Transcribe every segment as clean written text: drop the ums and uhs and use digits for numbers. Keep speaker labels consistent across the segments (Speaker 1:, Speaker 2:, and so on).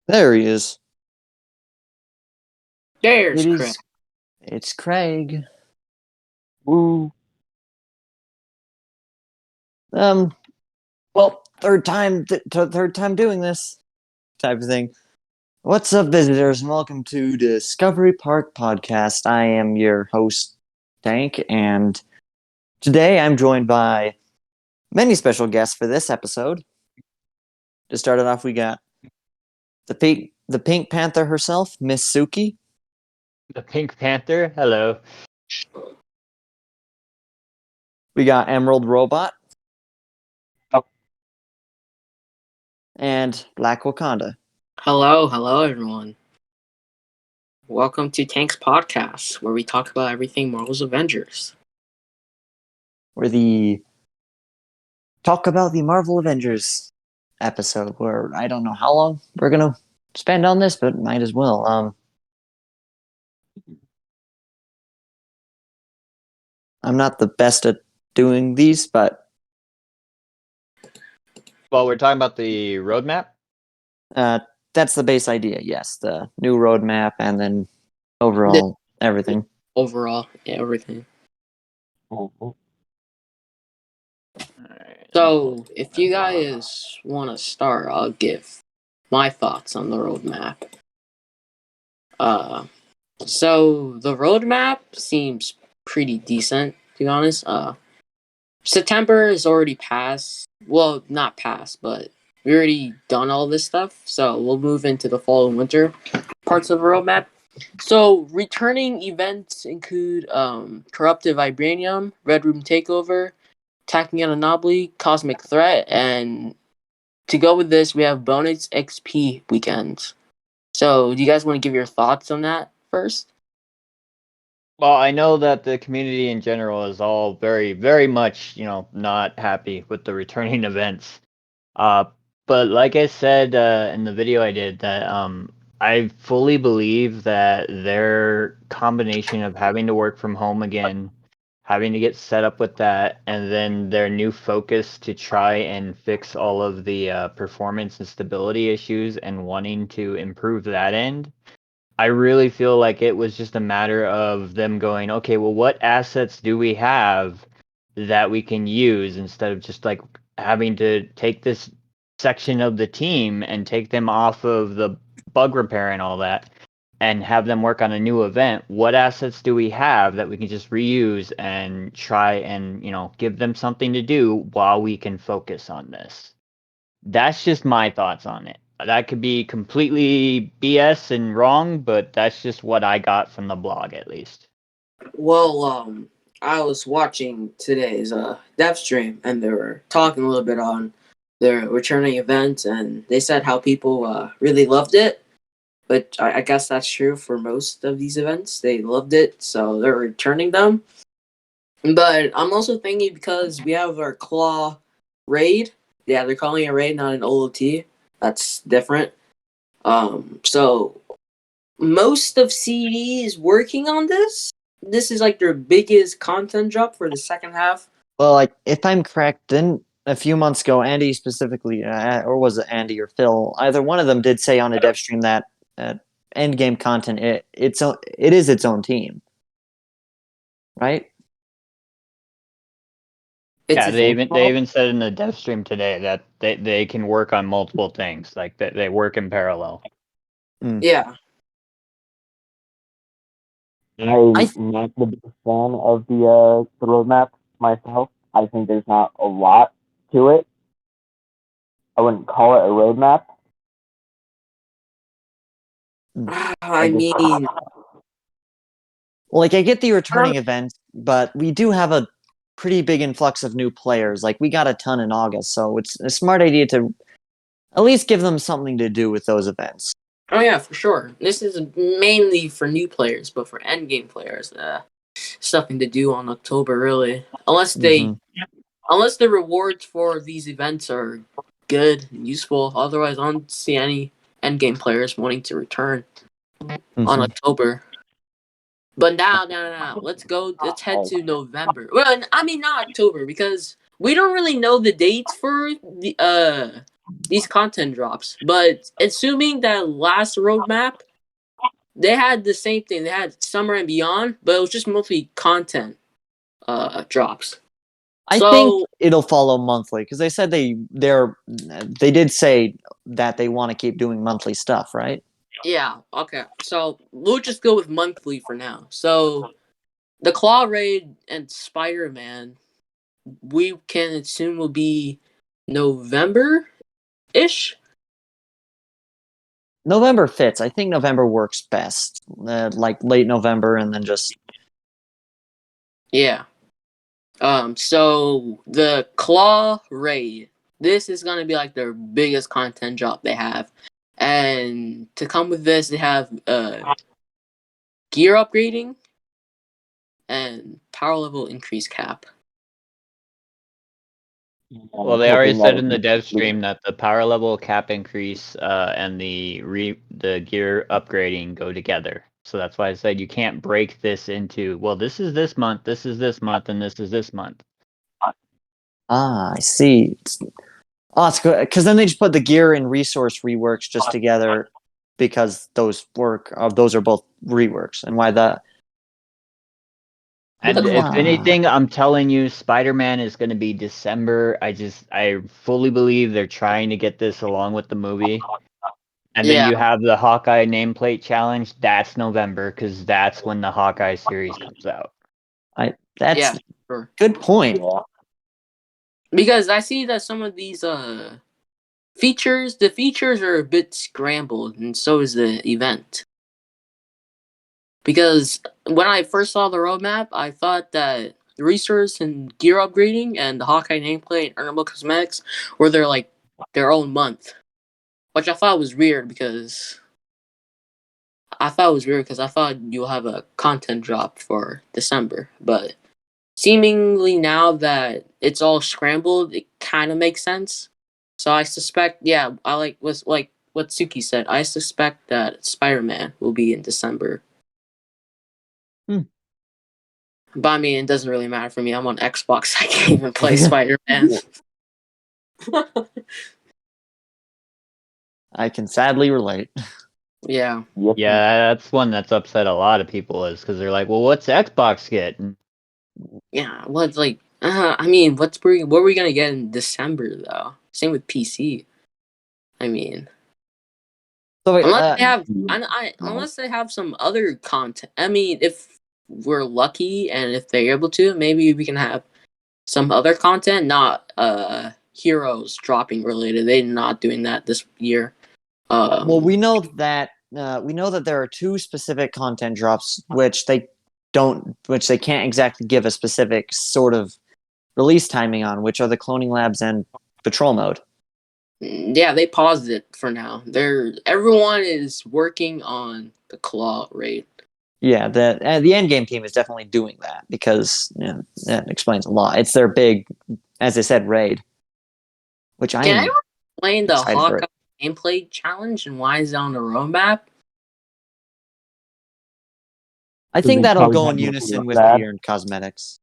Speaker 1: There he is.
Speaker 2: There's
Speaker 1: It
Speaker 2: Craig.
Speaker 1: is. It's Craig.
Speaker 3: Woo.
Speaker 1: Well, third time doing this type of thing. What's up, visitors, and welcome to Discovery Park Podcast. I am your host, Tank, and today I'm joined by many special guests for this episode. To start it off, we got the Pink Panther herself, Miss Suki.
Speaker 3: The Pink Panther? Hello.
Speaker 1: We got Emerald Robot.
Speaker 3: Oh.
Speaker 1: And BlackWakanda.
Speaker 2: Hello, everyone. Welcome to Tank's podcast, where we talk about everything Marvel's Avengers.
Speaker 1: We're the Talk About the Marvel Avengers episode, where I don't know how long we're gonna spend on this, but might as well. I'm not the best at doing these, but
Speaker 3: Well, we're talking about the roadmap.
Speaker 1: that's the base idea. Yes, the new roadmap, and then overall everything.
Speaker 2: Overall, everything.
Speaker 3: Oh.
Speaker 2: So, if you guys want to start, I'll give my thoughts on the roadmap. So the roadmap seems pretty decent, to be honest. September is already passed. Well, not passed, but we already done all this stuff. So we'll move into the fall and winter parts of the roadmap. So returning events include Corrupted Vibranium, Red Room Takeover, Attacking an Anomaly, Cosmic Threat, and to go with this, we have bonus XP weekends. So do you guys want to give your thoughts on that first?
Speaker 3: Well, I know that the community in general is all very, very much, not happy with the returning events. But like I said in the video I did, that I fully believe that their combination of having to work from home again, having to get set up with that, and then their new focus to try and fix all of the performance and stability issues and wanting to improve that end. I really feel like it was just a matter of them going, okay, well, what assets do we have that we can use instead of just like having to take this section of the team and take them off of the bug repair and all that and have them work on a new event? What assets do we have that we can just reuse and try and, give them something to do while we can focus on this? That's just my thoughts on it. That could be completely BS and wrong, but that's just what I got from the blog, at least.
Speaker 2: Well, I was watching today's dev stream, and they were talking a little bit on their returning event, and they said how people really loved it. But I guess that's true for most of these events. They loved it, so they're returning them. But I'm also thinking because we have our Claw raid. Yeah, they're calling it a raid, not an OOT. That's different. So most of CD is working on this. This is like their biggest content drop for the second half.
Speaker 1: Well, like if I'm correct, then a few months ago, Andy specifically, or was it Andy or Phil? Either one of them did say on a dev stream that endgame content it is its own team, right?
Speaker 3: Yeah, they even said in the dev stream today that they can work on multiple things, like that they work in parallel.
Speaker 2: Yeah.
Speaker 4: I'm not the biggest fan of the roadmap myself. I think there's not a lot to it. I wouldn't call it a roadmap.
Speaker 2: I mean,
Speaker 1: well, like I get the returning event, but we do have a pretty big influx of new players. Like we got a ton in August, so it's a smart idea to at least give them something to do with those events.
Speaker 2: Oh yeah, for sure. This is mainly for new players, but for endgame players, something to do on October really. Unless the rewards for these events are good and useful. Otherwise, I don't see any endgame players wanting to return on October. But now, let's head to November. Well, I mean not October because we don't really know the dates for the these content drops. But assuming that last roadmap, they had the same thing. They had summer and beyond, but it was just mostly content drops.
Speaker 1: I think it'll follow monthly because they said they did say that they want to keep doing monthly stuff, right?
Speaker 2: Yeah, okay. So we'll just go with monthly for now. So the Claw Raid and Spider-Man, we can assume will be November-ish.
Speaker 1: November fits. I think November works best. Like late November and then just
Speaker 2: Yeah. So the Claw Raid, this is gonna be like their biggest content drop they have. And to come with this, they have gear upgrading and power level increase cap.
Speaker 3: Well, they already said in the dev stream that the power level cap increase and the gear upgrading go together. So that's why I said you can't break this into, well, this is this month, this is this month, and this is this month.
Speaker 1: I see. It's good because then they just put the gear and resource reworks just together because those are both reworks. And why that?
Speaker 3: And if anything, I'm telling you, Spider-Man is going to be December. I fully believe they're trying to get this along with the movie. And then you have the Hawkeye nameplate challenge. That's November because that's when the Hawkeye series comes out.
Speaker 1: That's good point.
Speaker 2: Because I see that some of these features are a bit scrambled, and so is the event. Because when I first saw the roadmap, I thought that the resource and gear upgrading and the Hawkeye nameplate and earnable cosmetics were their own month. Which I thought was weird because I thought you'll have a content drop for December. But seemingly now that it's all scrambled, it kind of makes sense. So I suspect, I like what Suki said. I suspect that Spider-Man will be in December. But I mean, it doesn't really matter for me. I'm on Xbox. I can't even play Spider-Man.
Speaker 1: I can sadly relate.
Speaker 2: Yeah.
Speaker 3: Yeah, that's one that's upset a lot of people is because they're like, well, what's Xbox get?
Speaker 2: Yeah, well, it's like, I mean, what are we gonna get in December though? Same with PC. I mean,
Speaker 1: So wait,
Speaker 2: unless they have some other content. I mean, if we're lucky and if they're able to, maybe we can have some other content, not heroes dropping related. They're not doing that this year.
Speaker 1: well, we know that there are two specific content drops which they can't exactly give a specific sort of release timing on, which are the cloning labs and patrol mode.
Speaker 2: Yeah, they paused it for now. Everyone is working on the Claw Raid.
Speaker 1: Yeah, the end game team is definitely doing that because that explains a lot. It's their big, as I said, raid. Which
Speaker 2: Can anyone explain the Hawkeye gameplay challenge and why is it on the roadmap?
Speaker 1: I think that'll go in unison with gear and cosmetics.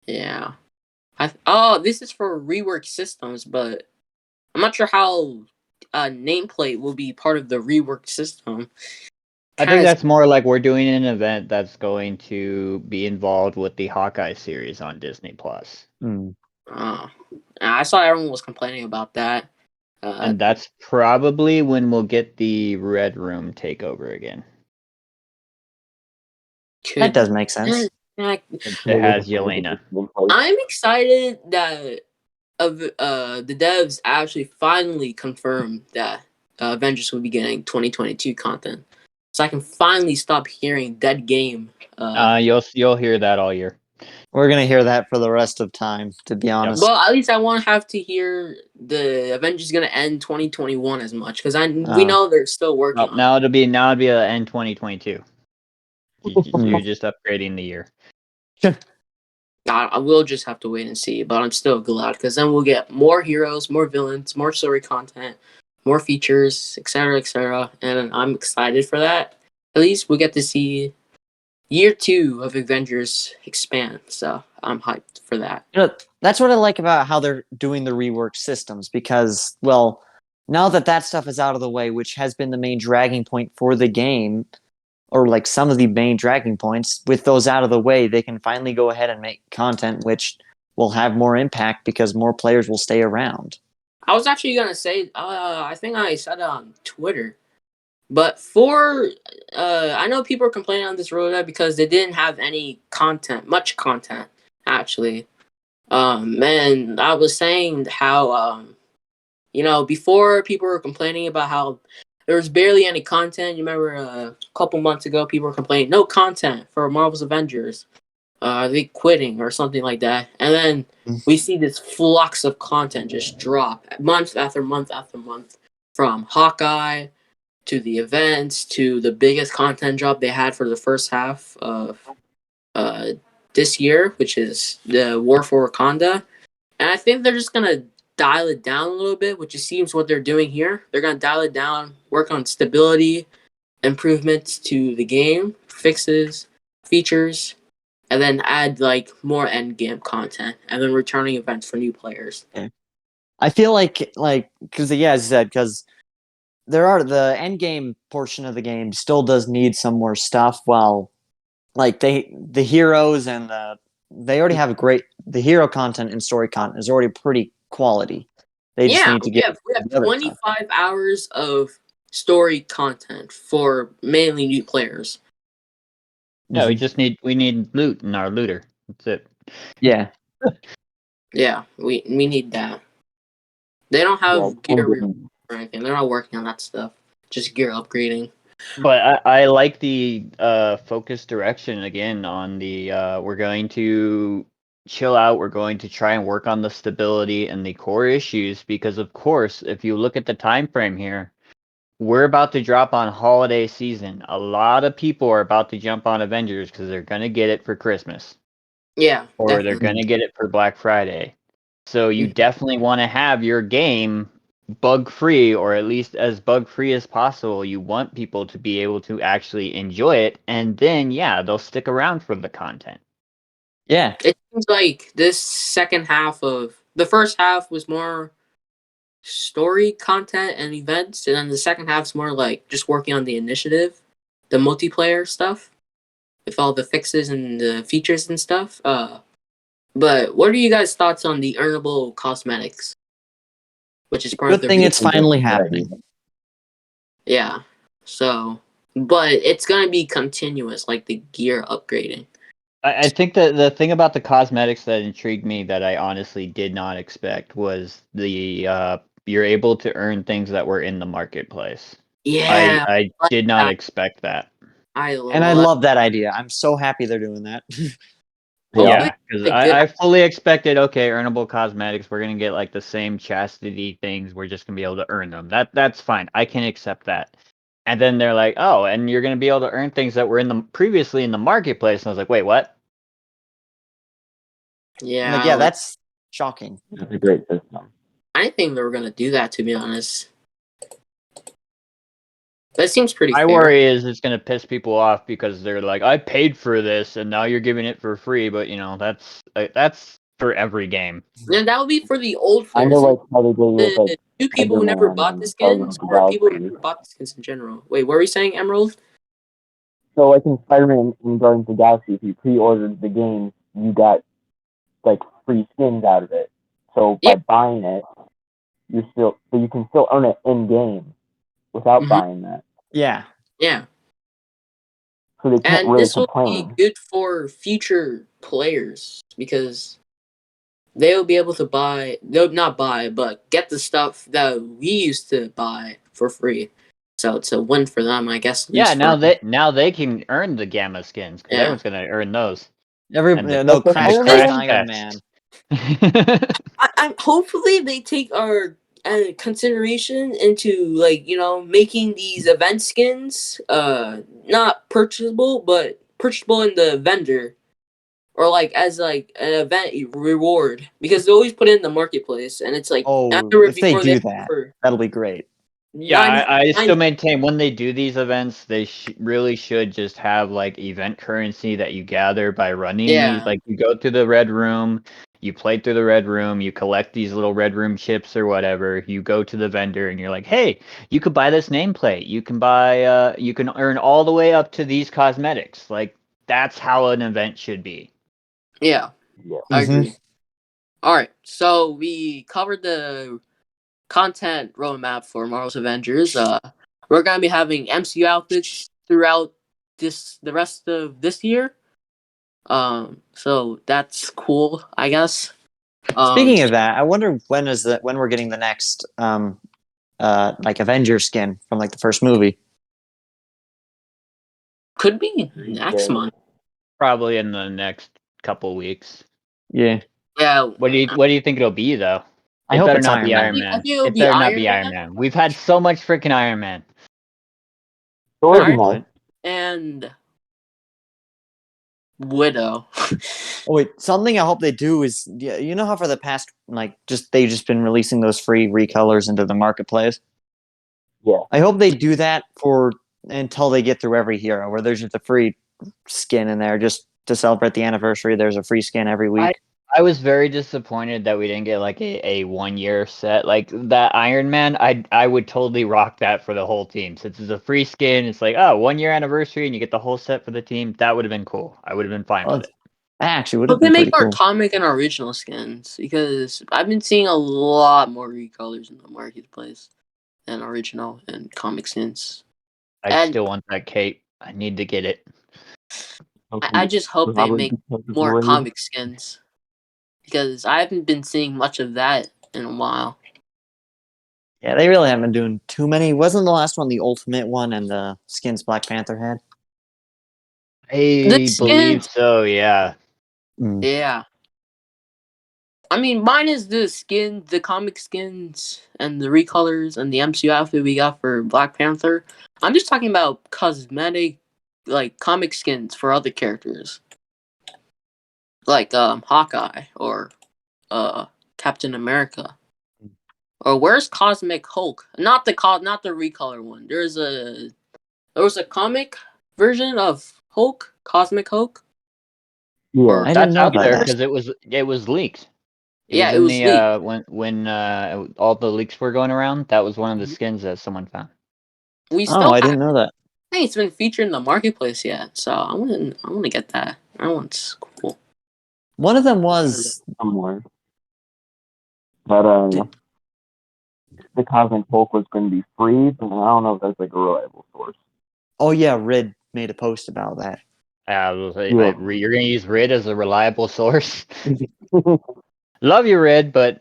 Speaker 2: Yeah. This is for rework systems, but I'm not sure how nameplate will be part of the rework system.
Speaker 3: I think that's more like we're doing an event that's going to be involved with the Hawkeye series on Disney Plus.
Speaker 2: I saw everyone was complaining about that.
Speaker 3: And that's probably when we'll get the Red Room takeover again.
Speaker 1: That does make sense.
Speaker 3: It has Yelena.
Speaker 2: I'm excited that the devs actually finally confirmed that Avengers will be getting 2022 content, so I can finally stop hearing dead game.
Speaker 3: You'll hear that all year.
Speaker 1: We're gonna hear that for the rest of time, to be honest.
Speaker 2: But at least I won't have to hear the Avengers gonna end 2021 as much because we know they're still working. on
Speaker 3: now it'll be an end 2022. You're just upgrading the year.
Speaker 2: I will just have to wait and see, but I'm still glad because then we'll get more heroes, more villains, more story content, more features, etc., etc. And I'm excited for that. At least we get to see year 2 of Avengers expand. So I'm hyped for that.
Speaker 1: That's what I like about how they're doing the reworked systems because, well, now that stuff is out of the way, which has been the main dragging point for the game, or like some of the main dragging points, with those out of the way, they can finally go ahead and make content which will have more impact because more players will stay around.
Speaker 2: I was actually gonna say, I think I said it on Twitter, but for I know people are complaining on this roadmap because they didn't have much content actually. And I was saying how before people were complaining about how there was barely any content. You remember a couple months ago, people were complaining no content for Marvel's Avengers. Are they quitting or something like that? And then we see this flux of content just drop month after month after month, from Hawkeye to the events to the biggest content drop they had for the first half of this year, which is the War for Wakanda. And I think they're just gonna dial it down a little bit, which it seems what they're doing here. They're gonna dial it down, work on stability, improvements to the game, fixes, features, and then add like more end game content, and then returning events for new players.
Speaker 1: I feel like because as you said, because the end game portion of the game still does need some more stuff. While like the heroes and they already have the hero content and story content is already pretty quality. They just need to get
Speaker 2: we have 25 hours of story content for mainly new players.
Speaker 3: Yeah, we need loot in our looter. That's it.
Speaker 1: Yeah.
Speaker 2: Yeah, we need that. They don't have gear or anything. They're not working on that stuff. Just gear upgrading.
Speaker 3: But I like the focus direction again on the we're going to chill out, we're going to try and work on the stability and the core issues, because of course, if you look at the time frame here, we're about to drop on holiday season. A lot of people are about to jump on Avengers because they're going to get it for Christmas.
Speaker 2: Yeah.
Speaker 3: Or
Speaker 2: definitely.
Speaker 3: they're going to get it for Black Friday. So you definitely want to have your game bug-free, or at least as bug-free as possible. You want people to be able to actually enjoy it, and then, yeah, they'll stick around for the content.
Speaker 1: Yeah.
Speaker 2: It seems like this second half of... The first half was more story content and events, and then the second half's more like just working on the initiative, the multiplayer stuff, with all the fixes and the features and stuff. But what are you guys' thoughts on the earnable cosmetics? Which is part of
Speaker 1: Good
Speaker 2: the
Speaker 1: thing it's finally happening.
Speaker 2: Yeah. So, but it's gonna be continuous, like the gear upgrading.
Speaker 3: I think that the thing about the cosmetics that intrigued me that I honestly did not expect was the you're able to earn things that were in the marketplace.
Speaker 2: Yeah,
Speaker 3: I did not expect that.
Speaker 2: I
Speaker 1: love that idea. I'm so happy they're doing that.
Speaker 3: Yeah, because I fully expected, okay, earnable cosmetics, we're gonna get like the same chastity things, we're just gonna be able to earn them. That's fine. I can accept that. And then they're like, oh, and you're gonna be able to earn things that were previously in the marketplace, and I was like, wait, what?
Speaker 2: Yeah,
Speaker 1: that's shocking.
Speaker 4: That's a great system.
Speaker 2: I didn't think they were gonna do that, to be honest. That seems pretty fair.
Speaker 3: My worry is it's gonna piss people off because they're like, I paid for this, and now you're giving it for free. But that's for every game.
Speaker 2: And that would be for the old
Speaker 4: I
Speaker 2: players.
Speaker 4: know, like how they do with like
Speaker 2: new people who never bought the skins, or people who never bought the skins in general. Wait, what were you saying, Emerald?
Speaker 4: So like in Spider-Man and Guardians of the Galaxy, if you pre-ordered the game, you got like free skins out of it. So by buying it, you can still earn it in game without buying that.
Speaker 1: Yeah.
Speaker 2: Yeah.
Speaker 4: So they can't really
Speaker 2: this
Speaker 4: complain.
Speaker 2: will be good for future players because they'll be able to but get the stuff that we used to buy for free. So it's a win for them, I guess.
Speaker 3: Yeah, now they can earn the gamma skins because everyone's gonna earn those.
Speaker 1: Crash Iron Man.
Speaker 2: I'm hopefully they take our consideration into making these event skins not purchasable, but purchasable in the vendor, or like as like an event reward, because they always put it in the marketplace, and it's like
Speaker 1: if they do that, that'll be great.
Speaker 3: Yeah, I
Speaker 2: I
Speaker 3: still maintain when they do these events, they really should just have like event currency that you gather by running these.
Speaker 2: yeah,
Speaker 3: Like you go to the red room, you play through the red room, you collect these little red room chips or whatever. You go to the vendor and you're like, hey, you could buy this nameplate. You can buy, you can earn all the way up to these cosmetics. Like that's how an event should be.
Speaker 2: yeah,
Speaker 4: Yeah.
Speaker 2: I
Speaker 1: Mhm.
Speaker 2: agree. All right, so we covered the content roadmap for Marvel's Avengers. We're gonna be having MCU outfits throughout the rest of this year. So that's cool, I guess.
Speaker 1: Speaking of that, I wonder when we're getting the next like Avenger skin from like the first movie.
Speaker 2: Could be next
Speaker 4: Yeah.
Speaker 2: month.
Speaker 3: Probably in the next couple weeks.
Speaker 1: Yeah,
Speaker 2: Yeah.
Speaker 3: What do you think it'll be though?
Speaker 1: I
Speaker 3: It
Speaker 1: hope
Speaker 3: better
Speaker 1: it's
Speaker 3: not
Speaker 1: Iron
Speaker 3: be
Speaker 1: Man.
Speaker 3: Iron
Speaker 2: I
Speaker 3: Man.
Speaker 2: think it'll
Speaker 3: It
Speaker 2: be
Speaker 3: better not
Speaker 2: Iron
Speaker 3: be Iron
Speaker 2: Man.
Speaker 3: Man. We've had so much freaking Iron Man.
Speaker 4: So it'd be
Speaker 2: Iron
Speaker 4: nice.
Speaker 2: and Widow.
Speaker 1: Oh wait, something I hope they do is you know how for the past like they've just been releasing those free recolors into the marketplace.
Speaker 4: Yeah.
Speaker 1: I hope they do that for until they get through every hero, where there's just a free skin in there just to celebrate the anniversary. There's a free skin every week.
Speaker 3: I was very disappointed that we didn't get like a 1 year set. Like that Iron Man, I would totally rock that for the whole team. Since it's a free skin, it's like, oh, 1 year anniversary and you get the whole set for the team. That would have been cool. I would have been fine with it.
Speaker 1: That actually would have
Speaker 2: Hope they
Speaker 1: been pretty
Speaker 2: make our
Speaker 1: cool.
Speaker 2: comic and original skins because I've been seeing a lot more recolors in the marketplace than original and comic skins.
Speaker 3: I
Speaker 2: And
Speaker 3: still want that cape. I need to get it.
Speaker 2: I just hope they
Speaker 4: Probably
Speaker 2: make
Speaker 4: because of
Speaker 2: more
Speaker 4: the way-
Speaker 2: comic skins because I haven't been seeing much of that in a while.
Speaker 1: Yeah, they really haven't been doing too many. Wasn't the last one the ultimate one and the skins Black Panther had?
Speaker 3: I
Speaker 2: skins-
Speaker 3: believe so, yeah.
Speaker 1: Mm.
Speaker 2: Yeah. I mean, mine is the comic skins, and the recolors, and the MCU outfit we got for Black Panther. I'm just talking about cosmetic, like comic skins for other characters, like Hawkeye or Captain America. Or where's Cosmic Hulk? Not the recolor one. There was a comic version of Hulk, Cosmic Hulk.
Speaker 4: Yeah.
Speaker 1: I didn't
Speaker 3: That's
Speaker 1: know
Speaker 3: out
Speaker 1: about
Speaker 3: there
Speaker 1: that.
Speaker 3: because it was leaked. It
Speaker 2: Yeah,
Speaker 3: was
Speaker 2: it
Speaker 3: in
Speaker 2: was
Speaker 3: the
Speaker 2: leaked.
Speaker 3: when all the leaks were going around. That was one of the skins that someone found.
Speaker 2: We
Speaker 1: Oh,
Speaker 2: still
Speaker 1: I didn't know that.
Speaker 2: I think it's been featured in the marketplace yet, so I want to get that. That one's cool.
Speaker 1: One of them was
Speaker 4: Somewhere. But the Cosmic Hulk was going to be free, but I don't know if that's like a reliable source.
Speaker 1: oh yeah, Red made a post about that.
Speaker 4: Yeah.
Speaker 3: You're gonna use Rid as a reliable source. Love you, Rid, but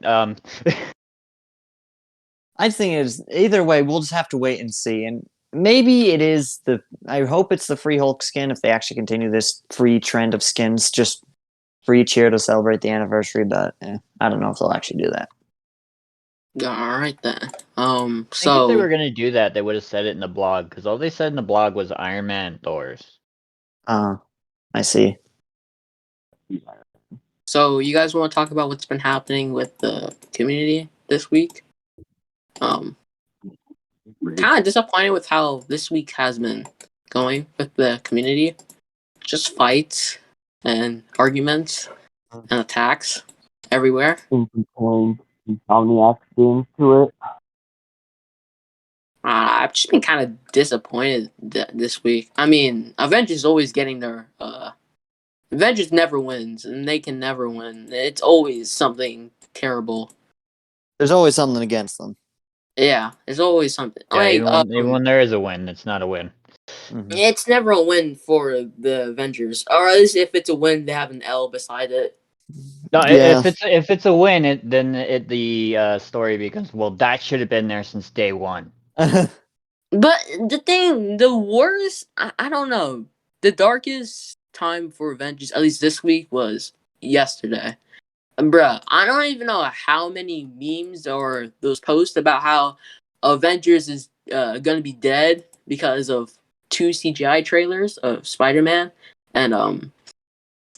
Speaker 1: I think it is either way. We'll just have to wait and see, and maybe it is the. I hope it's the free Hulk skin if they actually continue this free trend of skins, just for each year to celebrate the anniversary. But I don't know if they'll actually do that.
Speaker 2: All right then.
Speaker 3: I think if they
Speaker 2: So
Speaker 3: were gonna do that, they would have said it in the blog because all they said in the blog was Iron Man and Thor's.
Speaker 1: I see.
Speaker 2: you guys want to talk about what's been happening with the community this week? Kind of disappointed with how this week has been going with the community. Just fights and arguments and attacks everywhere.
Speaker 4: Insomniac games to it.
Speaker 2: I've just been kind of disappointed this week. I mean, Avengers always getting their Avengers never wins, and they can never win. It's always something terrible.
Speaker 1: There's always something against them.
Speaker 2: Yeah, it's always something.
Speaker 3: Yeah,
Speaker 2: Like
Speaker 3: even when there is a win, it's not a win.
Speaker 1: Mhm.
Speaker 2: it's never a win for the Avengers, or at least if it's a win, they have an L beside it.
Speaker 3: No,
Speaker 1: Yeah.
Speaker 3: if it's a win, the story becomes, well, that should have been there since day one.
Speaker 2: But the worst, I don't know. The darkest time for Avengers, at least this week, was yesterday. And bruh, I don't even know how many memes or those posts about how Avengers is gonna be dead because of 2 CGI trailers of Spider-Man and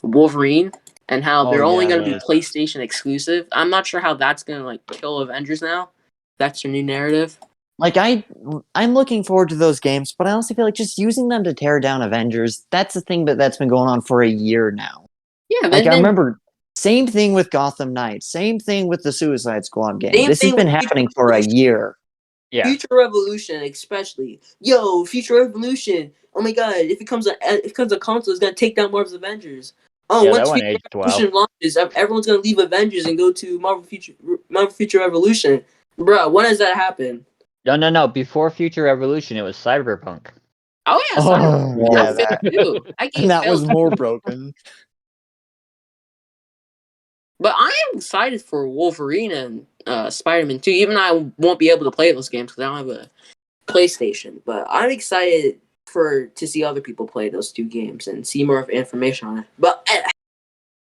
Speaker 2: Wolverine, and how
Speaker 1: Oh,
Speaker 2: they're only
Speaker 1: yeah,
Speaker 2: gonna be
Speaker 1: those.
Speaker 2: PlayStation exclusive. I'm not sure how that's gonna like kill Avengers now. That's your new narrative.
Speaker 1: Like I'm looking forward to those games, but I honestly feel like just using them to tear down Avengers, that's the thing that's been going on for a year now.
Speaker 2: Yeah,
Speaker 1: Like I
Speaker 2: then
Speaker 1: remember same thing with Gotham Knights, same thing with the Suicide Squad game.
Speaker 2: Same
Speaker 1: This has
Speaker 2: thing
Speaker 1: been
Speaker 2: with
Speaker 1: happening
Speaker 2: Future
Speaker 1: for a
Speaker 2: Revolution.
Speaker 1: year.
Speaker 3: Yeah.
Speaker 2: Future Revolution, especially. Yo, Future Revolution. Oh my god, if it comes a console, it's gonna take down Marvel's Avengers. Oh,
Speaker 3: Yeah, that
Speaker 2: once
Speaker 3: one
Speaker 2: Future
Speaker 3: aged well.
Speaker 2: Revolution launches, everyone's gonna leave Avengers and go to Marvel Future Revolution. Bruh, when does that happen?
Speaker 3: No. Before Future Revolution, it was Cyberpunk.
Speaker 2: Oh yeah,
Speaker 1: Oh,
Speaker 2: Cyberpunk.
Speaker 1: yeah,
Speaker 2: That failed too. That game
Speaker 1: and that was
Speaker 2: failed.
Speaker 1: more broken.
Speaker 2: But I am excited for Wolverine and Spider-Man 2. Even though I won't be able to play those games because I don't have a PlayStation. But I'm excited to see other people play those two games and see more information on it. But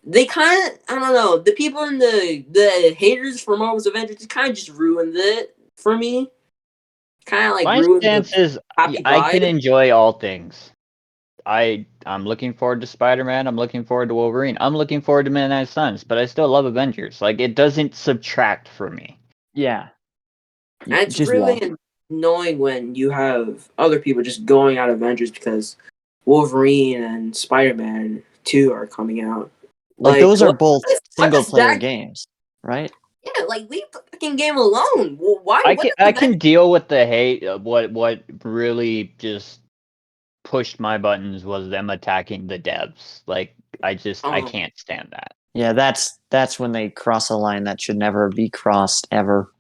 Speaker 2: they kind of, I don't know, the people in the haters for Marvel's Avengers kind of just ruined it for me. Kind of like
Speaker 3: My
Speaker 2: ruined
Speaker 3: stance
Speaker 2: the
Speaker 3: is
Speaker 2: happy
Speaker 3: I can
Speaker 2: vibe.
Speaker 3: enjoy all things. I'm looking forward to Spider-Man. I'm looking forward to Wolverine. I'm looking forward to Midnight Suns, but I still love Avengers. Like, it doesn't subtract from me.
Speaker 1: Yeah.
Speaker 2: And it's
Speaker 1: Just
Speaker 2: really annoying when you have other people just going out Avengers because Wolverine and Spider-Man 2 are coming out.
Speaker 1: like those are both
Speaker 2: what
Speaker 1: single
Speaker 2: does
Speaker 1: player
Speaker 2: that-
Speaker 1: games, right?
Speaker 2: Yeah, like leave the fucking game alone. Well, why?
Speaker 3: I
Speaker 2: what
Speaker 3: can
Speaker 2: does
Speaker 3: I can
Speaker 2: Avengers-
Speaker 3: deal with the hate. What really just pushed my buttons was them attacking the devs. Like, I
Speaker 2: Oh.
Speaker 3: can't stand that.
Speaker 1: Yeah, that's when they cross a line that should never be crossed ever.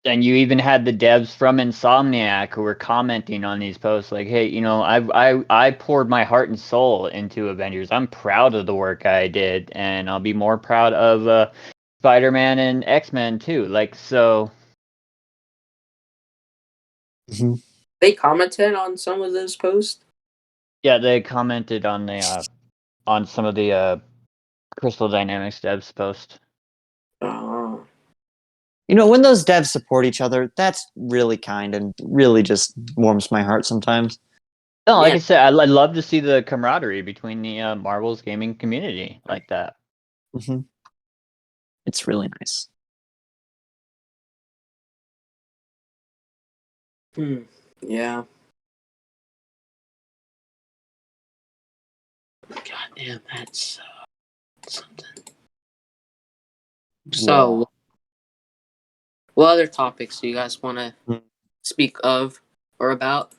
Speaker 3: And you even had the devs from Insomniac who were commenting on these posts like, hey, I poured my heart and soul into Avengers. I'm proud of the work I did, and I'll be more proud of Spider-Man and X-Men too. Like, so
Speaker 2: They commented on some of those posts.
Speaker 3: yeah, they commented on the on some of the Crystal Dynamics devs post.
Speaker 2: Oh.
Speaker 1: When those devs support each other, that's really kind and really just warms my heart sometimes.
Speaker 3: No, like
Speaker 2: Yeah.
Speaker 3: I said, I'd love to see the camaraderie between the Marvel's gaming community like that.
Speaker 1: Mm-hmm. It's really nice.
Speaker 2: Yeah. God damn, that's something. So, what other topics do you guys want to speak of or about?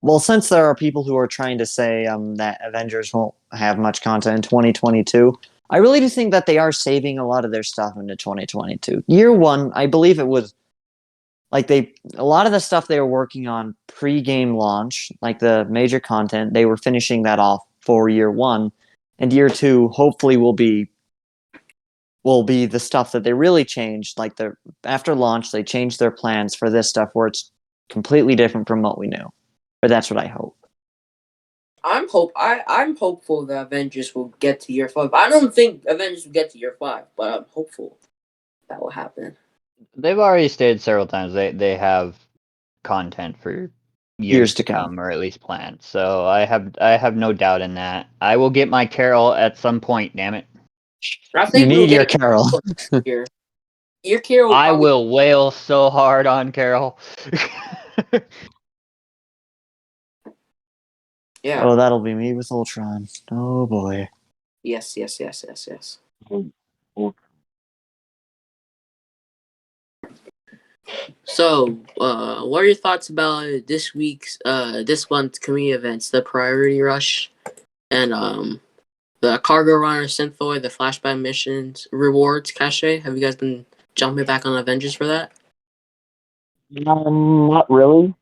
Speaker 1: Well, since there are people who are trying to say that Avengers won't have much content in 2022, I really do think that they are saving a lot of their stuff into 2022. Year one, I believe it was like a lot of the stuff they were working on pre-game launch, like the major content, they were finishing that off for year one, and year two hopefully will be the stuff that they really changed. Like after launch, they changed their plans for this stuff where it's completely different from what we knew. But that's what I hope.
Speaker 2: I'm hopeful that Avengers will get to year 5. I don't think Avengers will get to year 5, but I'm hopeful that will happen.
Speaker 3: They've already stated several times they have content for years to come, or at least planned. So I have no doubt in that. I will get my Carol at some point. Damn it!
Speaker 2: I think
Speaker 1: You need your Carol.
Speaker 2: Here. Your Carol.
Speaker 3: I will wail so hard on Carol.
Speaker 2: Yeah.
Speaker 1: Oh, that'll be me with Ultron. Oh boy.
Speaker 2: Yes. So, what are your thoughts about this month's community events, the Priority Rush, and the Cargo Runner, Synthoid, the Flashback missions, rewards, cache? Have you guys been jumping back on Avengers for that?
Speaker 4: Not really.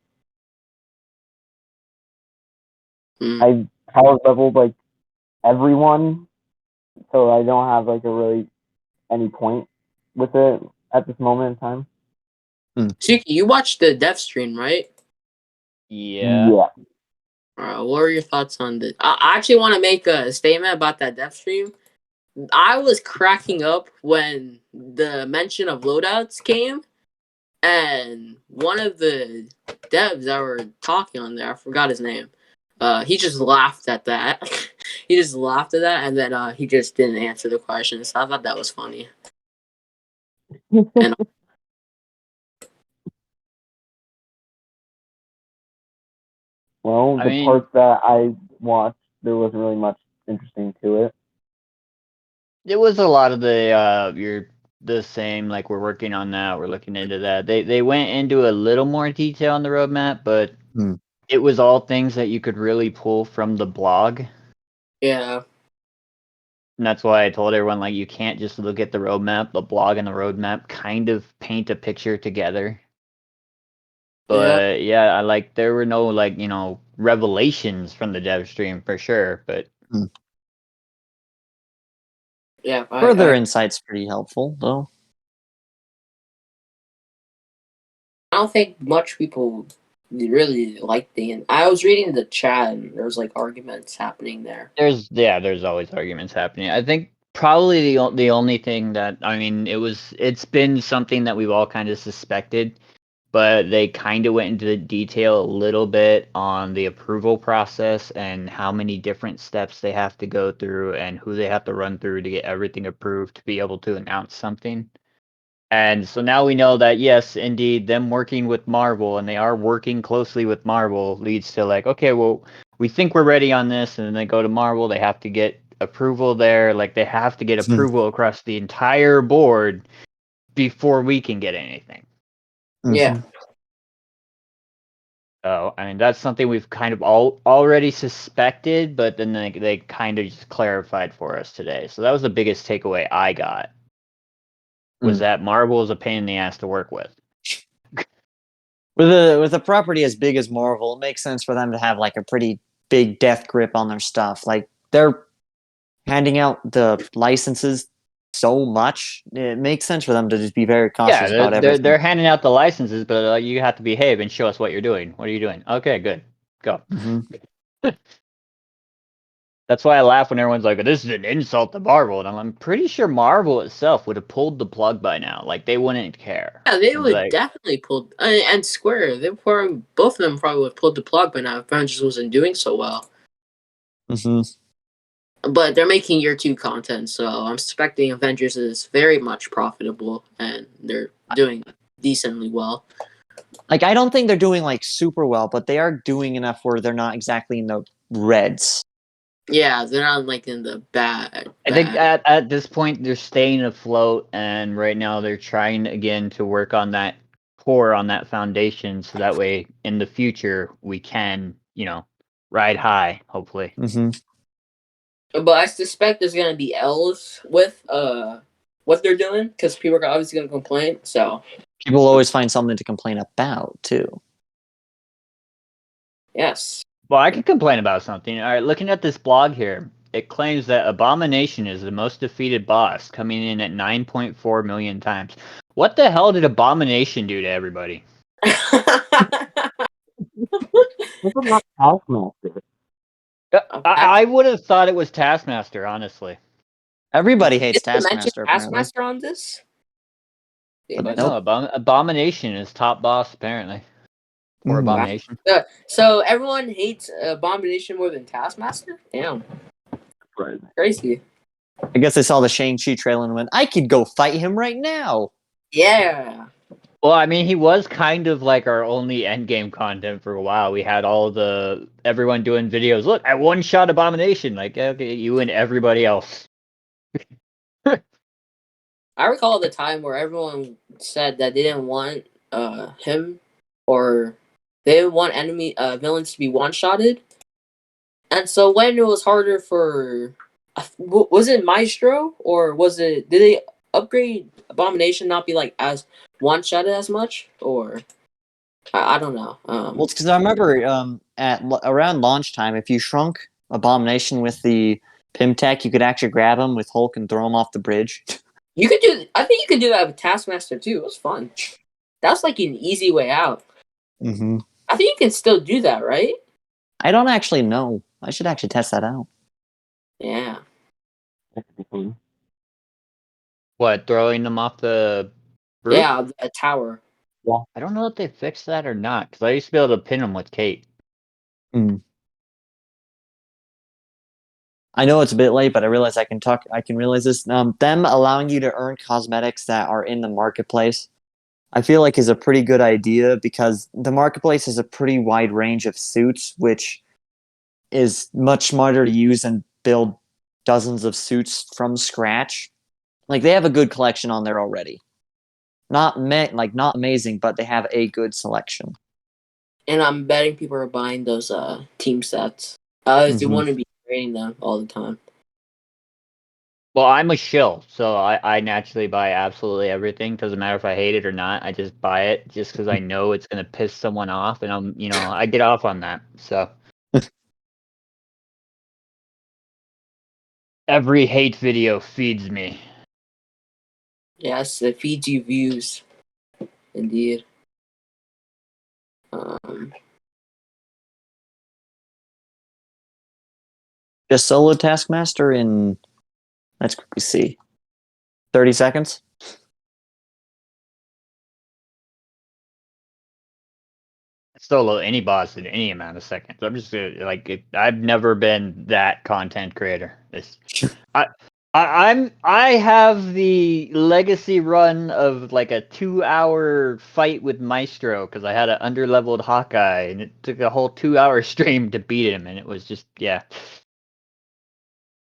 Speaker 4: I've power leveled like everyone, so I don't have like any point with it at this moment in time.
Speaker 2: Suki, you watched the dev stream, right?
Speaker 3: Yeah.
Speaker 2: What are your thoughts on this? I actually want to make a statement about that dev stream. I was cracking up when the mention of loadouts came, and one of the devs that were talking on there, I forgot his name. He just laughed at that. He just laughed at that, and then he just didn't answer the question. So I thought that was funny. And
Speaker 4: Well,
Speaker 3: I
Speaker 4: the
Speaker 3: mean-
Speaker 4: parts that I watched, there wasn't really much interesting to it.
Speaker 3: It was a lot of you're the same, like we're working on that, we're looking into that. They went into a little more detail on the roadmap, but it was all things that you could really pull from the blog.
Speaker 2: Yeah.
Speaker 3: And that's why I told everyone, like, you can't just look at the roadmap. The blog and the roadmap kind of paint a picture together. But yeah, I like there were no like, revelations from the dev stream for sure, but
Speaker 2: Yeah.
Speaker 1: Further insight's pretty helpful, though.
Speaker 2: I don't think much people really like I was reading the chat and there was like arguments happening there.
Speaker 3: there's always arguments happening. I think probably the only thing that it's been something that we've all kind of suspected, but they kind of went into the detail a little bit on the approval process and how many different steps they have to go through and who they have to run through to get everything approved to be able to announce something. And so now we know that, yes, indeed, them working with Marvel, and they are working closely with Marvel, leads to like, okay, well, we think we're ready on this, and then they go to Marvel, they have to get approval there, like they have to get approval across the entire board before we can get anything.
Speaker 2: Yeah.
Speaker 3: So, that's something we've kind of already suspected, but then they kind of just clarified for us today. So that was the biggest takeaway I got, was that Marvel is a pain in the ass to work with.
Speaker 1: With a property as big as Marvel, it makes sense for them to have like a pretty big death grip on their stuff. Like they're handing out the licenses so much, it makes sense for them to just be very cautious about everything.
Speaker 3: They're handing out the licenses, but you have to behave and show us what you're doing. What are you doing? Okay, good, go. That's why I laugh when everyone's like, "This is an insult to Marvel," and I'm pretty sure Marvel itself would have pulled the plug by now. Like they wouldn't care.
Speaker 2: Yeah, they would definitely pull. And Square, both of them probably would have pulled the plug by now if Avengers wasn't doing so well. But they're making year 2 content, so I'm suspecting Avengers is very much profitable and they're doing decently well.
Speaker 1: Like I don't think they're doing like super well, but they are doing enough where they're not exactly in the reds.
Speaker 2: Yeah, they're not like in the bad.
Speaker 3: I think at this point they're staying afloat, and right now they're trying again to work on that core, on that foundation, so that way in the future we can, ride high, hopefully.
Speaker 2: But I suspect there's gonna be L's with what they're doing because people are obviously gonna complain. So
Speaker 1: people always find something to complain about too.
Speaker 2: Yes.
Speaker 3: Well, I could complain about something. All right, looking at this blog here, it claims that Abomination is the most defeated boss, coming in at 9.4 million times. What the hell did Abomination do to everybody?
Speaker 4: Not Taskmaster.
Speaker 3: I would have thought it was Taskmaster, honestly.
Speaker 1: Everybody hates
Speaker 2: Did they mention
Speaker 1: Taskmaster.
Speaker 2: Taskmaster on this?
Speaker 3: But no, Abomination is top boss, apparently. Or Abomination.
Speaker 2: So everyone hates Abomination more than Taskmaster? Damn.
Speaker 4: Right.
Speaker 2: Crazy.
Speaker 1: I guess they saw the Shang-Chi trailer and went, I could go fight him right now.
Speaker 2: Yeah.
Speaker 3: Well, he was kind of like our only endgame content for a while. We had everyone doing videos. Look, I one-shot Abomination. Like, okay, you and everybody else.
Speaker 2: I recall the time where everyone said that they didn't want him, or they didn't want villains to be one-shotted. And so when it was harder for... was it Maestro? Or did they upgrade Abomination not be like as one-shotted as much? Or... I don't know.
Speaker 1: Well, it's because I remember around launch time, if you shrunk Abomination with the Pym Tech, you could actually grab him with Hulk and throw him off the bridge.
Speaker 2: I think you could do that with Taskmaster too. It was fun. That's like an easy way out. I think you can still do that, right?
Speaker 1: I don't actually know. I should actually test that out.
Speaker 2: Yeah.
Speaker 3: What, throwing them off the roof?
Speaker 2: Yeah, a tower.
Speaker 4: Yeah.
Speaker 3: I don't know if they fixed that or not, because I used to be able to pin them with Kate.
Speaker 1: I know it's a bit late, but I realize I can realize this. Them allowing you to earn cosmetics that are in the marketplace. I feel like is a pretty good idea because the marketplace has a pretty wide range of suits, which is much smarter to use and build dozens of suits from scratch. Like they have a good collection on there already. Not amazing, but they have a good selection.
Speaker 2: And I'm betting people are buying those team sets. They
Speaker 1: Mhm.
Speaker 2: want to be creating them all the time.
Speaker 3: Well, I'm a shill, so I naturally buy absolutely everything. Doesn't matter if I hate it or not. I just buy it just because I know it's gonna piss someone off, and I get off on that. So every hate video feeds me.
Speaker 2: Yes, it feeds you views. Indeed.
Speaker 1: Just solo Taskmaster in, let's quickly see, 30 seconds?
Speaker 3: Solo any boss in any amount of seconds. I'm just I've never been that content creator. I have the legacy run of like a 2-hour fight with Maestro because I had an underleveled Hawkeye and it took a whole 2-hour stream to beat him, and it was just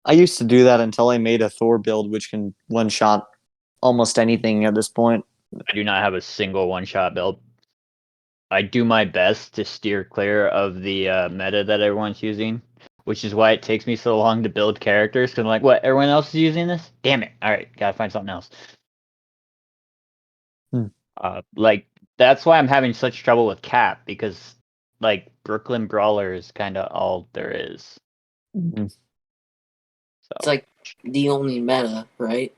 Speaker 1: I used to do that until I made a Thor build, which can one-shot almost anything at this point.
Speaker 3: I do not have a single one-shot build. I do my best to steer clear of the meta that everyone's using, which is why it takes me so long to build characters. Because I'm like, what? Everyone else is using this? Damn it! All right, gotta find something else. Like that's why I'm having such trouble with Cap because like Brooklyn Brawler is kind of all there is.
Speaker 1: Mhm.
Speaker 3: So
Speaker 2: It's like the only meta, right?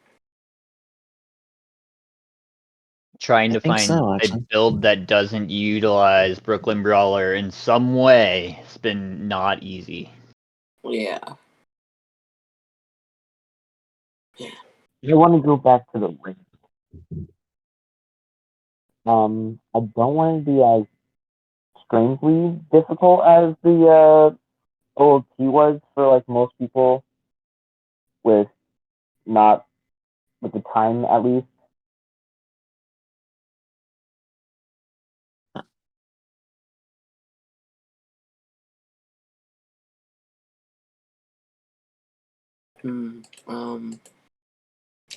Speaker 3: trying
Speaker 1: I
Speaker 3: to
Speaker 1: think
Speaker 3: find
Speaker 1: so,
Speaker 3: a
Speaker 1: actually.
Speaker 3: build that doesn't utilize Brooklyn Brawler in some way has been not easy.
Speaker 2: Yeah.
Speaker 4: I want to go back to the ring. I don't want to be as strangely difficult as the OOT was for like most people with not with the time at least.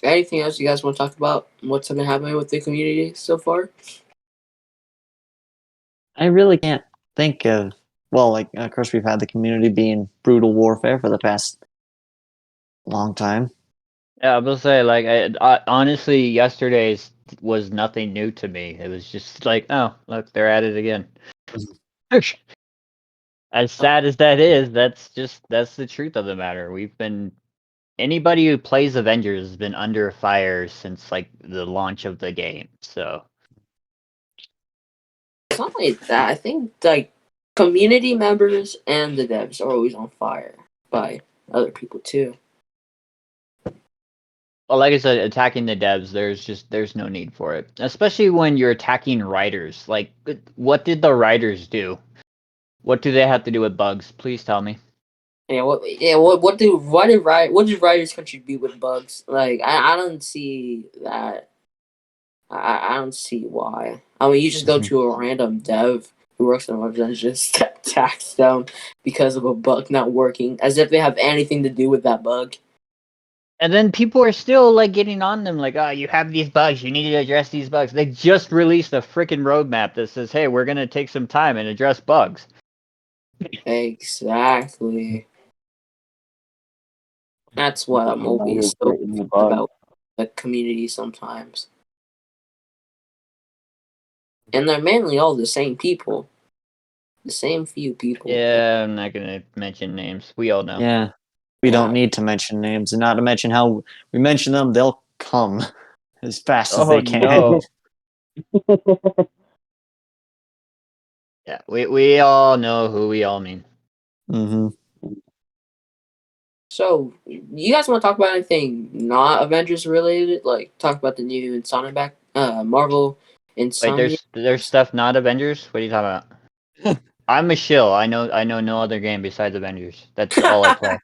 Speaker 2: Anything else you guys want to talk about? What's been happening with the community so far?
Speaker 1: I really can't think of, well, like, of course, we've had the community being brutal warfare for the past long time.
Speaker 3: Yeah, I will say like honestly, yesterday's was nothing new to me. It was just like, oh, look, they're at it again. As sad as that is, that's the truth of the matter. We've been anybody who plays Avengers has been under fire since like the launch of the game. So
Speaker 2: It's not like that. I think like community members and the devs are always on fire by other people too.
Speaker 3: well, like I said, attacking the devs, there's no need for it. Especially when you're attacking writers. Like what did the writers do? What do they have to do with bugs? Please tell me.
Speaker 2: What did writers contribute with bugs? Like I don't see that. I don't see why. I mean, you just go to a random dev who works on websites and just attacks them because of a bug not working, as if they have anything to do with that bug.
Speaker 3: And then people are still like getting on them, like, "Oh, you have these bugs. You need to address these bugs." They just released a freaking roadmap that says, "Hey, we're gonna take some time and address bugs."
Speaker 2: Exactly. That's what I'm
Speaker 4: Now you're
Speaker 2: always so
Speaker 4: creating the bug.
Speaker 2: about the community sometimes. And they're mainly all the same people. The same few people.
Speaker 3: Yeah, I'm not gonna mention names. We all know.
Speaker 1: Yeah. We
Speaker 2: Yeah.
Speaker 1: don't need to mention names, and not to mention how we mention them, they'll come as fast as
Speaker 3: Oh
Speaker 1: they can.
Speaker 3: no. Yeah, we all know who we all mean.
Speaker 1: Mm-hmm.
Speaker 2: So, you guys want to talk about anything not Avengers related? Like, talk about the new Marvel
Speaker 3: Wait,
Speaker 2: Insomnia?
Speaker 3: there's stuff not Avengers? What are you talking about? I'm a shill. I know no other game besides Avengers. That's all I play.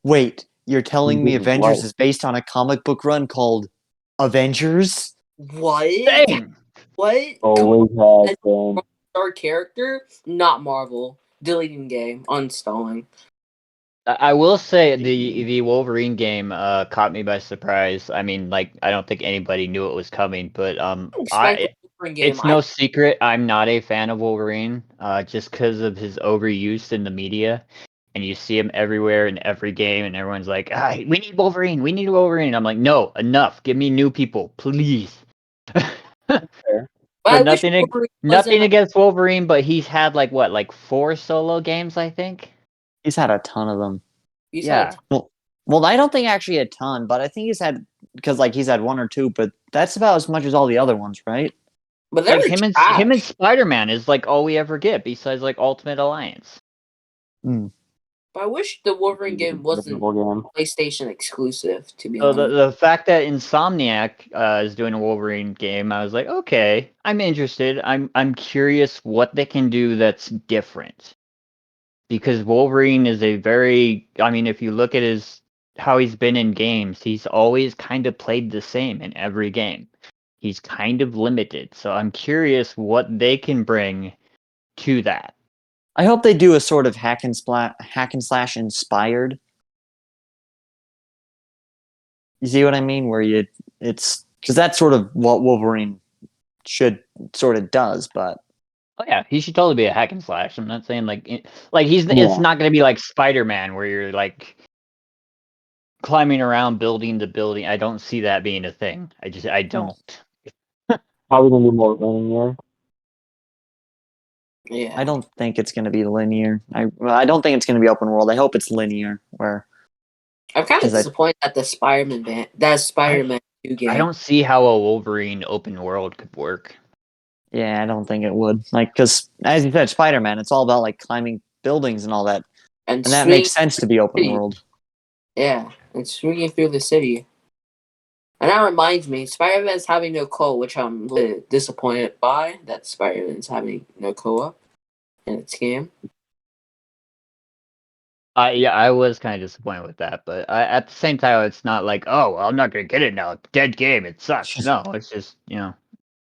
Speaker 1: Wait, you're telling me
Speaker 4: This is
Speaker 1: Avengers
Speaker 4: life.
Speaker 1: is based on a comic book run called Avengers?
Speaker 2: What?
Speaker 3: Same.
Speaker 2: What?
Speaker 4: Always has been.
Speaker 2: Our character, not Marvel. Deleting game, uninstalling.
Speaker 3: I will say the Wolverine game caught me by surprise. I mean, like I don't think anybody knew it was coming, but it's no secret I'm not a fan of Wolverine, just because of his overuse in the media, and you see him everywhere in every game, and everyone's like, "We need Wolverine, we need Wolverine." I'm like, "No, enough! Give me new people, please." But nothing against Wolverine, but he's had like 4 solo games, I think.
Speaker 1: He's had a ton of them.
Speaker 3: Yeah.
Speaker 1: Well, I don't think actually a ton, but I think he's had because like he's had 1 or 2, but that's about as much as all the other ones, right?
Speaker 2: But
Speaker 3: like him and Spider-Man is like all we ever get besides like Ultimate Alliance.
Speaker 1: Mm.
Speaker 2: But I wish the Wolverine game wasn't PlayStation exclusive, to be
Speaker 3: So
Speaker 2: honest.
Speaker 3: the fact that Insomniac is doing a Wolverine game, I was like, okay, I'm interested. I'm curious what they can do that's different. Because Wolverine is I mean, if you look at how he's been in games, he's always kind of played the same in every game. He's kind of limited. So I'm curious what they can bring to that.
Speaker 1: I hope they do a sort of hack and slash inspired. You see what I mean? Where it's because that's sort of what Wolverine sort of does, but
Speaker 3: oh yeah, he should totally be a hack and slash. I'm not saying it's not going to be like Spider-Man where you're like climbing around building to building. I don't see that being a thing. I don't.
Speaker 4: Probably gonna be more linear.
Speaker 2: Yeah.
Speaker 1: I don't think it's going to be linear. I don't think it's going to be open world. I hope it's linear. Where
Speaker 2: I'm kind of disappointed at the Spider-Man 2 game.
Speaker 3: I don't see how a Wolverine open world could work.
Speaker 1: Yeah, I don't think it would. Like, because as you said, Spider-Man, it's all about like climbing buildings and all that, and that makes sense to be open world.
Speaker 2: Yeah, and swinging through the city. And that reminds me, Spider-Man's having no co-op, which I'm a little disappointed by, that Spider-Man's having no co-op in its game.
Speaker 3: Yeah, I was kind of disappointed with that, but at the same time, it's not like, oh, well, I'm not gonna get it now. Dead game, it sucks. No, it's just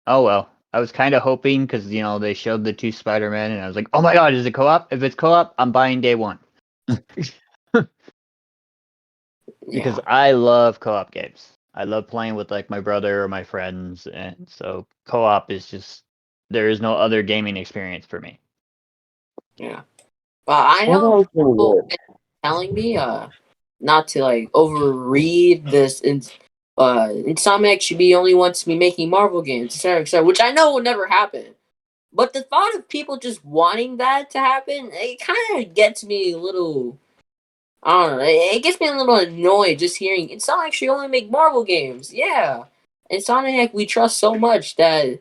Speaker 3: oh well. I was kind of hoping because they showed the 2 Spider-Man, and I was like, oh my god, is it co-op? If it's co-op, I'm buying day 1. Because I love co-op games. I love playing with like my brother or my friends, and so co-op is just there is no other gaming experience for me.
Speaker 2: Yeah. But I know people telling me not to like overread this Insomniac should be only wants to be making Marvel games, etc., which I know will never happen. But the thought of people just wanting that to happen, it kind of gets me a little. I don't know. It gets me a little annoyed just hearing Insomniac should only make Marvel games. Yeah, Insomniac we trust so much that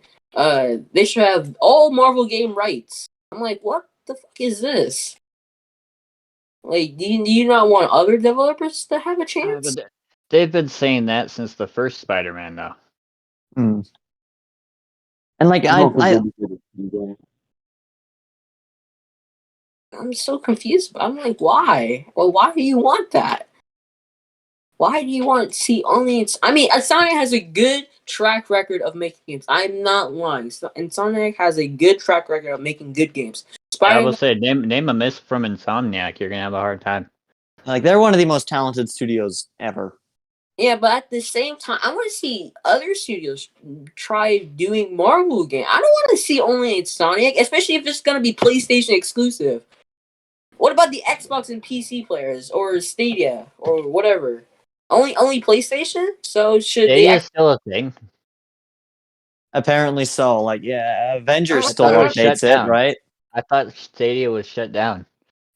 Speaker 2: they should have all Marvel game rights. I'm like, what the fuck is this? Like, do you not want other developers to have a chance?
Speaker 3: But they've been saying that since the first Spider-Man, though.
Speaker 1: And like
Speaker 2: I'm so confused. I'm like, why? Well, why do you want that? Why do you want to see only? I mean, Insomniac has a good track record of making games. I'm not lying. Insomniac has a good track record of making good games.
Speaker 3: I will say, name a miss from Insomniac, you're gonna have a hard time.
Speaker 1: Like they're one of the most talented studios ever.
Speaker 2: Yeah, but at the same time, I want to see other studios try doing Marvel games. I don't want to see only Insomniac, especially if it's gonna be PlayStation exclusive. What about the Xbox and PC players or Stadia or whatever? Only PlayStation? So should
Speaker 3: Stadia is still a thing.
Speaker 1: Apparently so. Like, yeah, Avengers still updates it, right?
Speaker 3: I thought Stadia was shut down.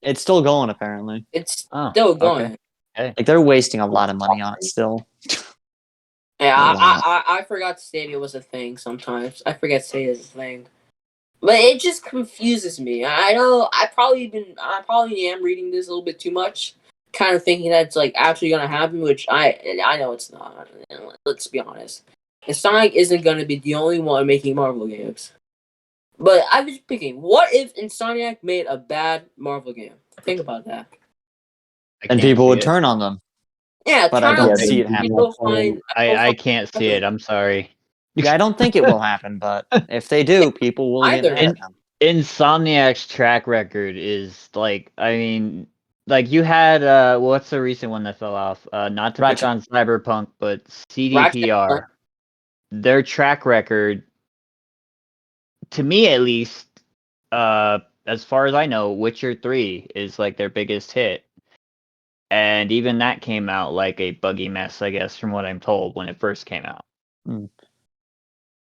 Speaker 1: It's still going, apparently.
Speaker 2: It's still going.
Speaker 3: Okay.
Speaker 1: Like, they're wasting a lot of money on it still.
Speaker 2: Yeah, I forgot Stadia was a thing sometimes. I forget Stadia is a thing. But it just confuses me. I know I probably am reading this a little bit too much, kind of thinking that's like actually gonna happen, which I know it's not. Let's be honest. Insomniac isn't gonna be the only one making Marvel games. But I was thinking, what if Insomniac made a bad Marvel game? Think about that.
Speaker 1: And people would turn on them.
Speaker 2: Yeah,
Speaker 1: but I don't see it happening.
Speaker 3: I can't see it. I'm sorry.
Speaker 1: Yeah, I don't think it will happen, but if they do, people will get
Speaker 2: Either.
Speaker 1: mad at them.
Speaker 3: Insomniac's track record is like, I mean, like you had what's the recent one that fell off? Not to pick
Speaker 1: Ratchet.
Speaker 3: on Cyberpunk, but CDPR. Their track record, to me at least, as far as I know, Witcher 3 is like their biggest hit. And even that came out like a buggy mess, I guess, from what I'm told when it first came out.
Speaker 1: Mm.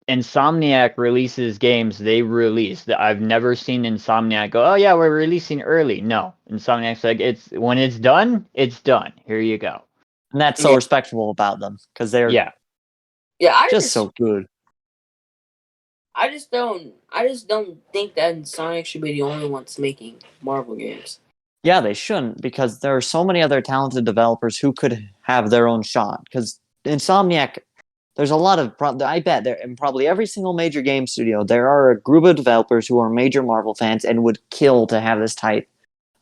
Speaker 3: Insomniac releases games they release. I've never seen Insomniac go, "Oh yeah, we're releasing early." No, Insomniac's like, it's when it's done, it's done. Here you go.
Speaker 1: And that's so respectable about them because they're
Speaker 3: Yeah.
Speaker 2: I
Speaker 1: just so good.
Speaker 2: I just don't think that Sonic should be the only ones making Marvel games.
Speaker 1: Yeah, they shouldn't because there are so many other talented developers who could have their own shot. Because Insomniac, there's a lot of, I bet there in probably every single major game studio, there are a group of developers who are major Marvel fans and would kill to have this type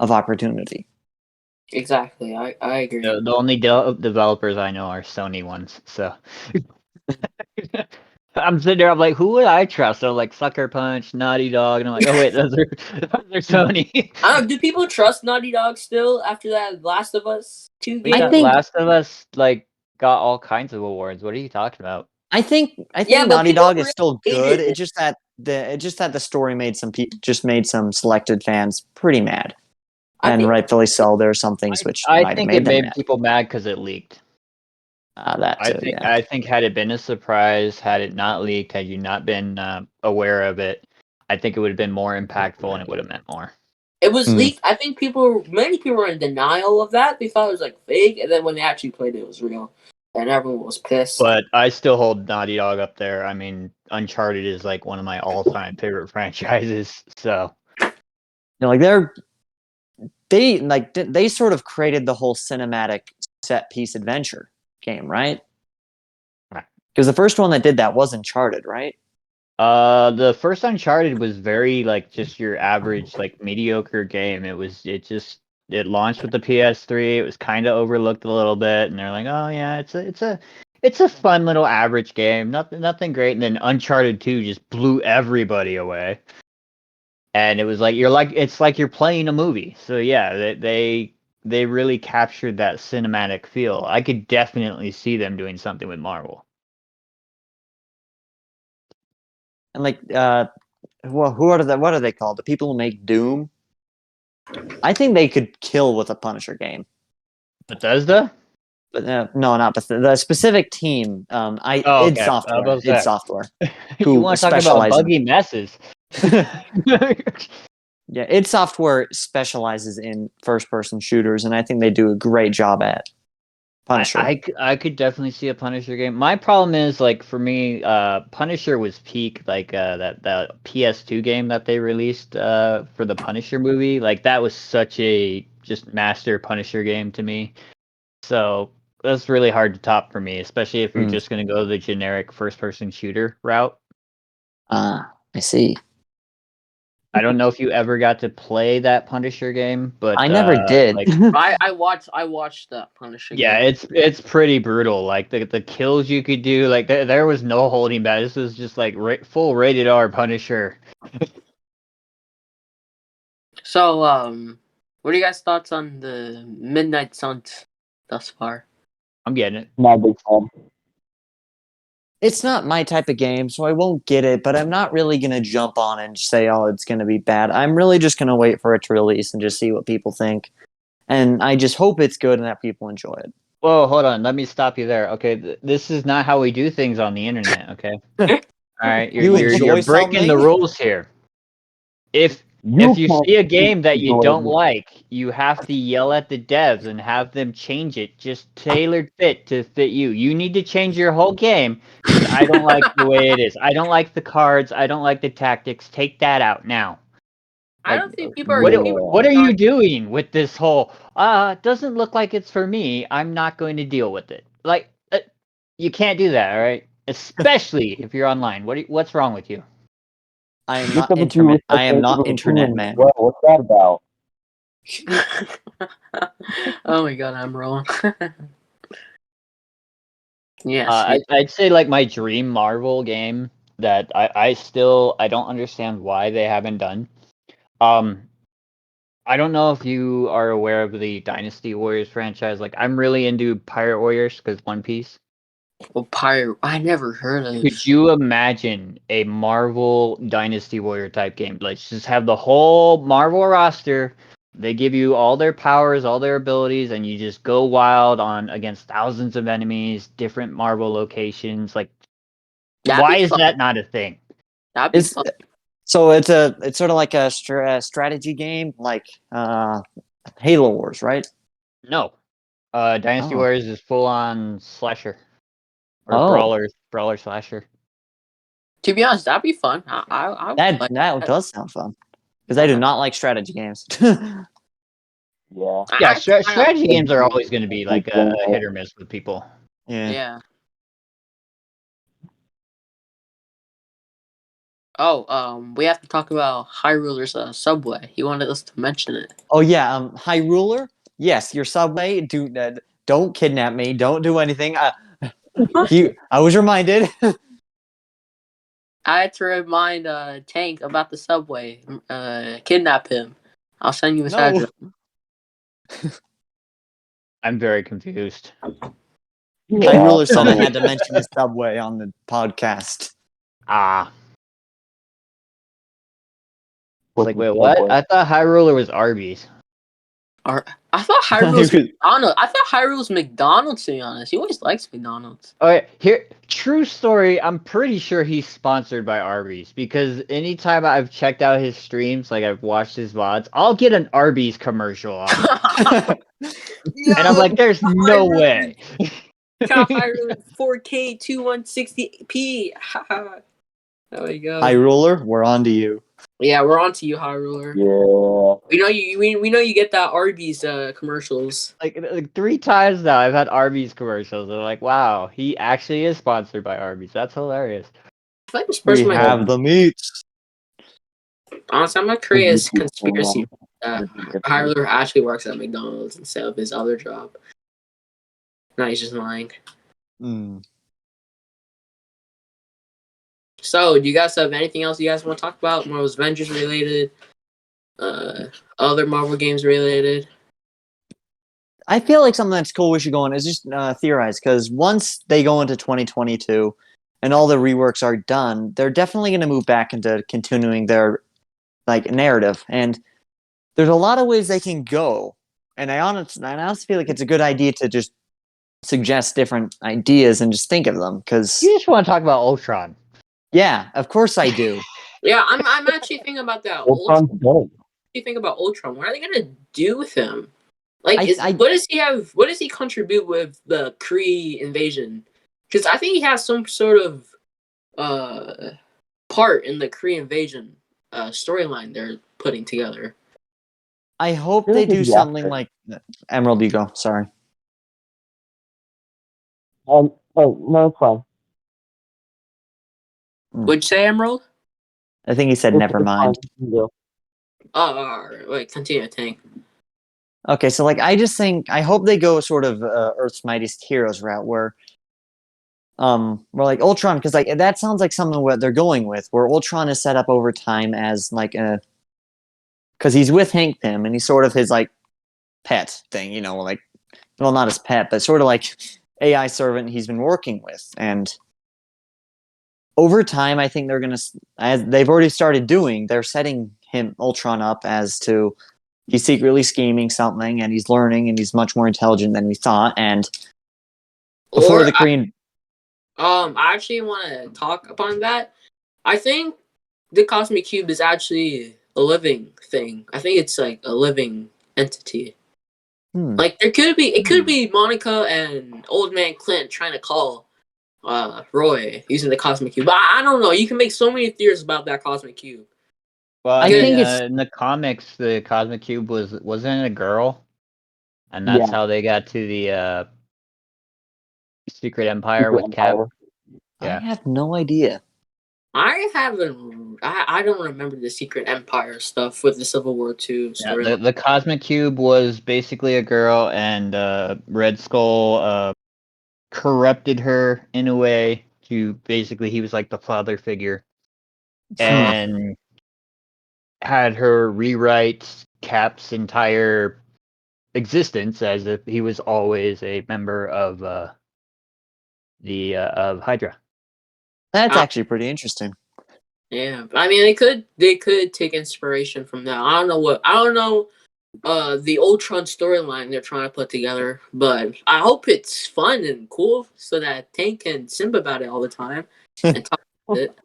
Speaker 1: of opportunity.
Speaker 2: Exactly, I agree.
Speaker 3: The only developers I know are Sony ones. So I'm sitting there, I'm like, who would I trust? So like Sucker Punch, Naughty Dog, and I'm like, oh wait, those are Sony.
Speaker 2: I don't know, do people trust Naughty Dog still after that Last of Us 2 game?
Speaker 1: I think-
Speaker 3: Last of Us like got all kinds of awards. What are you talking about?
Speaker 1: I think
Speaker 2: Yeah, but
Speaker 1: Naughty
Speaker 2: people
Speaker 1: Dog is
Speaker 2: really
Speaker 1: still
Speaker 2: hated
Speaker 1: good.
Speaker 2: it.
Speaker 1: It's just that the story made some selected fans pretty mad,
Speaker 2: I
Speaker 1: and
Speaker 2: think-
Speaker 1: rightfully so. There are some things which
Speaker 3: I
Speaker 1: might have
Speaker 3: think
Speaker 1: made
Speaker 3: it
Speaker 1: them
Speaker 3: made
Speaker 1: mad.
Speaker 3: people mad because it leaked.
Speaker 1: That too, yeah.
Speaker 3: I think had it been a surprise, had it not leaked, had you not been aware of it, I think it would have been more impactful and it would have meant more.
Speaker 2: It was
Speaker 1: Hmm.
Speaker 2: leaked. I think many people were in denial of that. They thought it was like fake, and then when they actually played it, it was real, and everyone was pissed.
Speaker 3: But I still hold Naughty Dog up there. I mean, Uncharted is like one of my all-time favorite franchises. So
Speaker 1: Like they sort of created the whole cinematic set piece adventure game, right?
Speaker 3: Right.
Speaker 1: Because the first one that did that was Uncharted, right?
Speaker 3: the first Uncharted was very like just your average like mediocre game. It launched with the PS3. It was kind of overlooked a little bit, and they're like, oh yeah, it's a fun little average game. Nothing great. And then Uncharted 2 just blew everybody away. And it was like it's like you're playing a movie. So yeah, they really captured that cinematic feel. I could definitely see them doing something with Marvel.
Speaker 1: And like, what are they called? The people who make Doom. I think they could kill with a Punisher game.
Speaker 3: Bethesda?
Speaker 1: But no, not Bethesda. The specific team.
Speaker 3: Okay.
Speaker 1: id Software. id Software.
Speaker 3: You
Speaker 1: Who
Speaker 3: want to talk about
Speaker 1: specialize in-
Speaker 3: buggy messes?
Speaker 1: Yeah, id Software specializes in first-person shooters, and I think they do a great job at Punisher.
Speaker 3: I could definitely see a Punisher game. My problem is like for me, Punisher was peak like that PS2 game that they released for the Punisher movie. Like that was such a just master Punisher game to me. So that's really hard to top for me, especially if you're just going to go the generic first-person shooter route.
Speaker 1: I see.
Speaker 3: I don't know if you ever got to play that Punisher game, but
Speaker 1: I never did.
Speaker 3: like,
Speaker 2: I watched that Punisher.
Speaker 3: yeah,
Speaker 2: game.
Speaker 3: it's pretty brutal. Like the kills you could do, like there was no holding back. This was just like full rated R Punisher.
Speaker 2: So, what are you guys' thoughts on the Midnight Suns thus far?
Speaker 3: I'm getting it.
Speaker 4: Not a big fan.
Speaker 1: It's not my type of game, so I won't get it, but I'm not really going to jump on and say, oh, it's going to be bad. I'm really just going to wait for it to release and just see what people think. And I just hope it's good and that people enjoy it.
Speaker 3: Whoa, hold on. Let me stop you there. Okay, this is not how we do things on the internet. Okay. All right, you're breaking the rules here. If you see a game that you don't like, you have to yell at the devs and have them change it just tailored fit to fit you. You need to change your whole game because I don't like the way it is. I don't like the cards. I don't like the tactics. Take that out now.
Speaker 2: I don't think people are.
Speaker 3: What are you doing with this whole? Doesn't look like it's for me. I'm not going to deal with it. Like, you can't do that, all right? Especially if you're online. What's wrong with you?
Speaker 1: I am not internet. I am not internet man.
Speaker 4: Well, what's that about?
Speaker 2: Oh my god, I'm wrong. Yes.
Speaker 3: I'd say like my dream Marvel game that I don't understand why they haven't done. I don't know if you are aware of the Dynasty Warriors franchise. Like, I'm really into Pirate Warriors because One Piece.
Speaker 2: Well, Pirate. I never heard of.
Speaker 3: Could you imagine a Marvel Dynasty Warrior type game? Like, just have the whole Marvel roster. They give you all their powers, all their abilities, and you just go wild on against thousands of enemies, different Marvel locations. Like,
Speaker 2: That'd
Speaker 3: why
Speaker 2: be
Speaker 3: is
Speaker 2: fun.
Speaker 3: that not a thing?
Speaker 2: That'd be
Speaker 1: It's
Speaker 2: fun.
Speaker 1: so it's sort of like a strategy game, like Halo Wars, right?
Speaker 3: No. Dynasty
Speaker 1: Oh.
Speaker 3: Warriors is full on slasher or
Speaker 1: Oh,
Speaker 3: brawler slasher.
Speaker 2: To be honest, that'd be fun. I would
Speaker 1: that
Speaker 2: like
Speaker 1: that
Speaker 2: that.
Speaker 1: does sound fun because I do not like strategy games.
Speaker 4: Yeah.
Speaker 3: Yeah,
Speaker 2: I kinda-
Speaker 3: strategy games are always going to be like a hit or miss with people.
Speaker 1: Yeah.
Speaker 2: Yeah. Oh, we have to talk about High Ruler's subway. He wanted us to mention it.
Speaker 1: Oh yeah, High Ruler. Yes, your subway. Don't kidnap me. Don't do anything. I was reminded.
Speaker 2: I had to remind Tank about the subway. Kidnap him. I'll send you his
Speaker 1: No.
Speaker 2: address.
Speaker 3: I'm very confused.
Speaker 1: High Ruler said I had to mention his subway on the podcast.
Speaker 3: Ah.
Speaker 4: What's
Speaker 3: Like,
Speaker 4: the
Speaker 3: wait, what?
Speaker 4: subway?
Speaker 3: I thought High Ruler was Arby's.
Speaker 2: I thought Hyrule was McDonald's. I thought Hyrule was McDonald's, to be honest. He always likes McDonald's.
Speaker 3: Okay, here, true story. I'm pretty sure he's sponsored by Arby's because anytime I've checked out his streams, like I've watched his VODs, I'll get an Arby's commercial on, and I'm like, "There's no way."
Speaker 2: Hyrule 4K 2160p. There we go.
Speaker 1: High Ruler, we're on to you.
Speaker 2: Yeah, we're on to you, High Ruler.
Speaker 4: Yeah.
Speaker 2: We know you get that Arby's commercials.
Speaker 3: Like 3 times now, I've had Arby's commercials. And I'm like, wow, he actually is sponsored by Arby's. That's hilarious.
Speaker 2: I feel like this
Speaker 1: We
Speaker 2: person might
Speaker 1: have the meats.
Speaker 2: honestly, I'm gonna create a conspiracy. High Ruler actually works at McDonald's instead of his other job. No, he's just lying.
Speaker 1: Mm.
Speaker 2: So, do you guys have anything else you guys want to talk about? More Avengers related, other Marvel games related.
Speaker 1: I feel like something that's cool we should go on is just theorize, because once they go into 2022 and all the reworks are done, they're definitely going to move back into continuing their narrative. And there's a lot of ways they can go. And I honestly feel like it's a good idea to just suggest different ideas and just think of them. Because
Speaker 3: You just want to talk about Ultron.
Speaker 1: yeah, of course I do.
Speaker 2: Yeah, I'm actually thinking about that.
Speaker 4: Ultron's dead.
Speaker 2: What do you think about Ultron? What are they gonna do with him? Like,
Speaker 1: I-
Speaker 2: what does he have? What does he contribute with the Kree invasion? Because I think he has some sort of part in the Kree invasion storyline they're putting together.
Speaker 1: I hope
Speaker 4: Feel
Speaker 1: they
Speaker 4: like
Speaker 1: do
Speaker 4: he's
Speaker 1: something
Speaker 4: after.
Speaker 1: like Emerald. You go. Sorry.
Speaker 4: Oh no, it's fine.
Speaker 2: Would you say Emerald?
Speaker 1: I think he said
Speaker 4: It's
Speaker 1: never
Speaker 4: fine.
Speaker 1: mind.
Speaker 4: You can go.
Speaker 2: Wait, continue, Tank.
Speaker 1: Okay, so I hope they go sort of Earth's Mightiest Heroes route where we're like Ultron, because that sounds like something what they're going with, where Ultron is set up over time as because he's with Hank Pym and he's sort of his pet thing, well, not his pet, but sort of like AI servant he's been working with. And over time, I think they're gonna, as they've already started doing, they're setting Ultron up as to he's secretly scheming something and he's learning and he's much more intelligent than we thought. And before the Korean,
Speaker 2: I actually want to talk upon that. I think the Cosmic Cube is actually a living thing. I think it's like a living entity. Like it could be Monica and Old Man Clint trying to call Roy using the Cosmic Cube. But I don't know. You can make so many theories about that Cosmic Cube.
Speaker 3: Well,
Speaker 1: I think it's
Speaker 3: in the comics, the Cosmic Cube wasn't it a girl, and that's how they got to the Secret Empire with Cap.
Speaker 1: I have no idea.
Speaker 2: I don't remember the Secret Empire stuff with the Civil War II story.
Speaker 3: Yeah, the Cosmic Cube was basically a girl, and Red Skull corrupted her in a way to basically he was like the father figure and had her rewrite Cap's entire existence as if he was always a member of of Hydra.
Speaker 1: That's actually pretty interesting.
Speaker 2: Yeah, I mean they could take inspiration from that. I don't know the Ultron storyline they're trying to put together, but I hope it's fun and cool so that Tank can simp about it all the time and talk about it.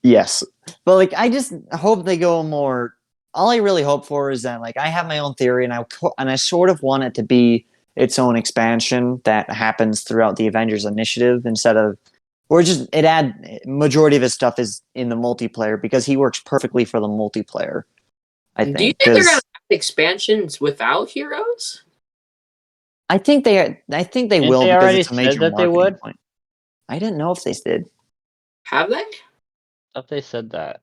Speaker 1: Yes, but like I just hope they go more. All I really hope for is that like I have my own theory, and I sort of want it to be its own expansion that happens throughout the Avengers initiative instead of, or just majority of his stuff is in the multiplayer because he works perfectly for the multiplayer. I think.
Speaker 2: Do you think they're gonna have expansions without heroes?
Speaker 1: I think they will
Speaker 3: they
Speaker 1: because
Speaker 3: already
Speaker 1: it's a major
Speaker 3: said that they
Speaker 1: marketing
Speaker 3: would?
Speaker 1: point. I didn't know if they did.
Speaker 2: Have they?
Speaker 3: I thought they said that.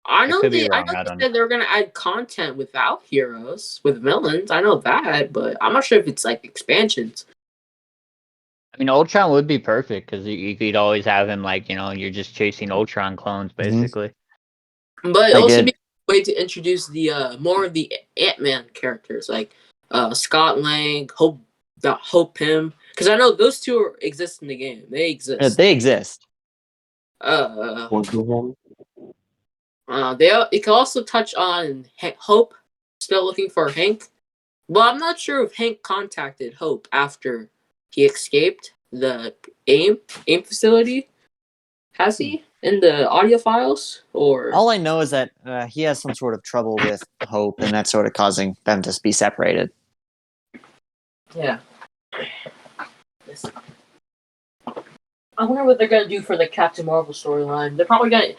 Speaker 2: I know
Speaker 3: could be
Speaker 2: they.
Speaker 3: wrong,
Speaker 2: I know
Speaker 3: I
Speaker 2: they
Speaker 3: don't
Speaker 2: said they were gonna add content without heroes with villains. I know that, but I'm not sure if it's like expansions.
Speaker 3: I mean, Ultron would be perfect because you could always have him like you're just chasing Ultron clones basically.
Speaker 2: But it
Speaker 1: Like
Speaker 2: also
Speaker 1: it-
Speaker 2: be a way to introduce the more of the Ant-Man characters like Scott Lang, Hope Pym, because I know those two exist in the game. They exist.
Speaker 1: They exist.
Speaker 2: It can also touch on Hope still looking for Hank. Well, I'm not sure if Hank contacted Hope after he escaped the AIM facility. Has he in the audio files or?
Speaker 1: All I know is that he has some sort of trouble with Hope, and that's sort of causing them to be separated.
Speaker 2: Yeah. I wonder what they're gonna do for the Captain Marvel storyline. They're probably gonna,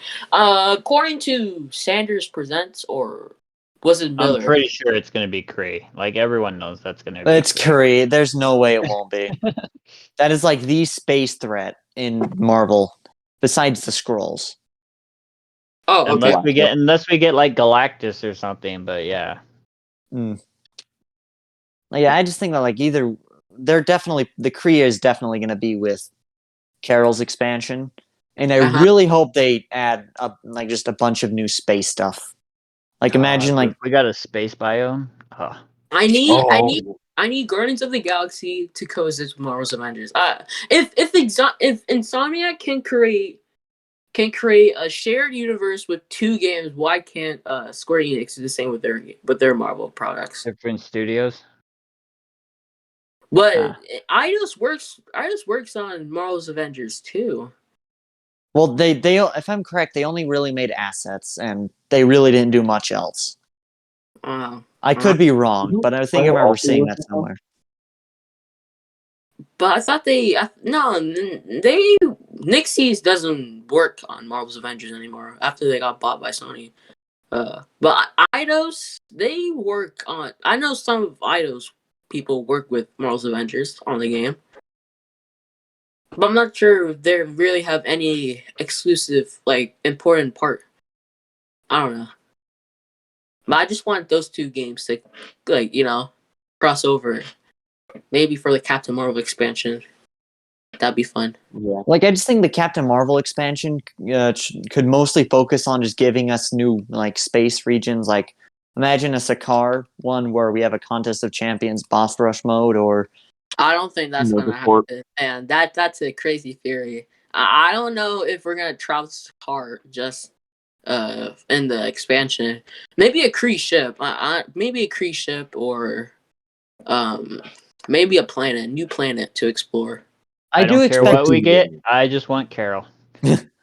Speaker 2: according to Sanders Presents, or was it Miller?
Speaker 3: I'm pretty sure it's gonna be Kree. Like everyone knows that's gonna be.
Speaker 1: It's Kree. There's no way it won't be. That is like the space threat in Marvel, besides the Skrulls.
Speaker 2: Oh, okay.
Speaker 3: Unless we get like Galactus or something, but yeah.
Speaker 1: Yeah, I just think that like either the Kree is definitely going to be with Carol's expansion, and I really hope they add just a bunch of new space stuff. Like imagine like
Speaker 3: we got a space biome. Huh.
Speaker 2: I need Guardians of the Galaxy to coexist with Marvel's Avengers. If Insomniac can create a shared universe with two games, why can't Square Enix do the same with their Marvel products?
Speaker 3: Different studios.
Speaker 2: But Eidos works on Marvel's Avengers too.
Speaker 1: Well, they if I'm correct, they only really made assets, and they really didn't do much else. I could be wrong, but I think I remember seeing that somewhere.
Speaker 2: But I thought Nixies doesn't work on Marvel's Avengers anymore after they got bought by Sony. But Eidos, they work on. I know some of Eidos people work with Marvel's Avengers on the game, but I'm not sure if they really have any exclusive, like, important part. I don't know. But I just want those two games to, like, cross over. Maybe for the Captain Marvel expansion. That'd be fun.
Speaker 4: Yeah.
Speaker 1: Like I just think the Captain Marvel expansion could mostly focus on just giving us new like space regions. Like imagine a Sakaar one where we have a Contest of Champions boss rush mode, or
Speaker 2: I don't think that's gonna happen, and that's a crazy theory. I don't know if we're gonna travel Sakaar just in the expansion. Maybe a Kree ship. Maybe a Kree ship, or maybe a new planet to explore.
Speaker 3: I don't care what we get. I just want Carol.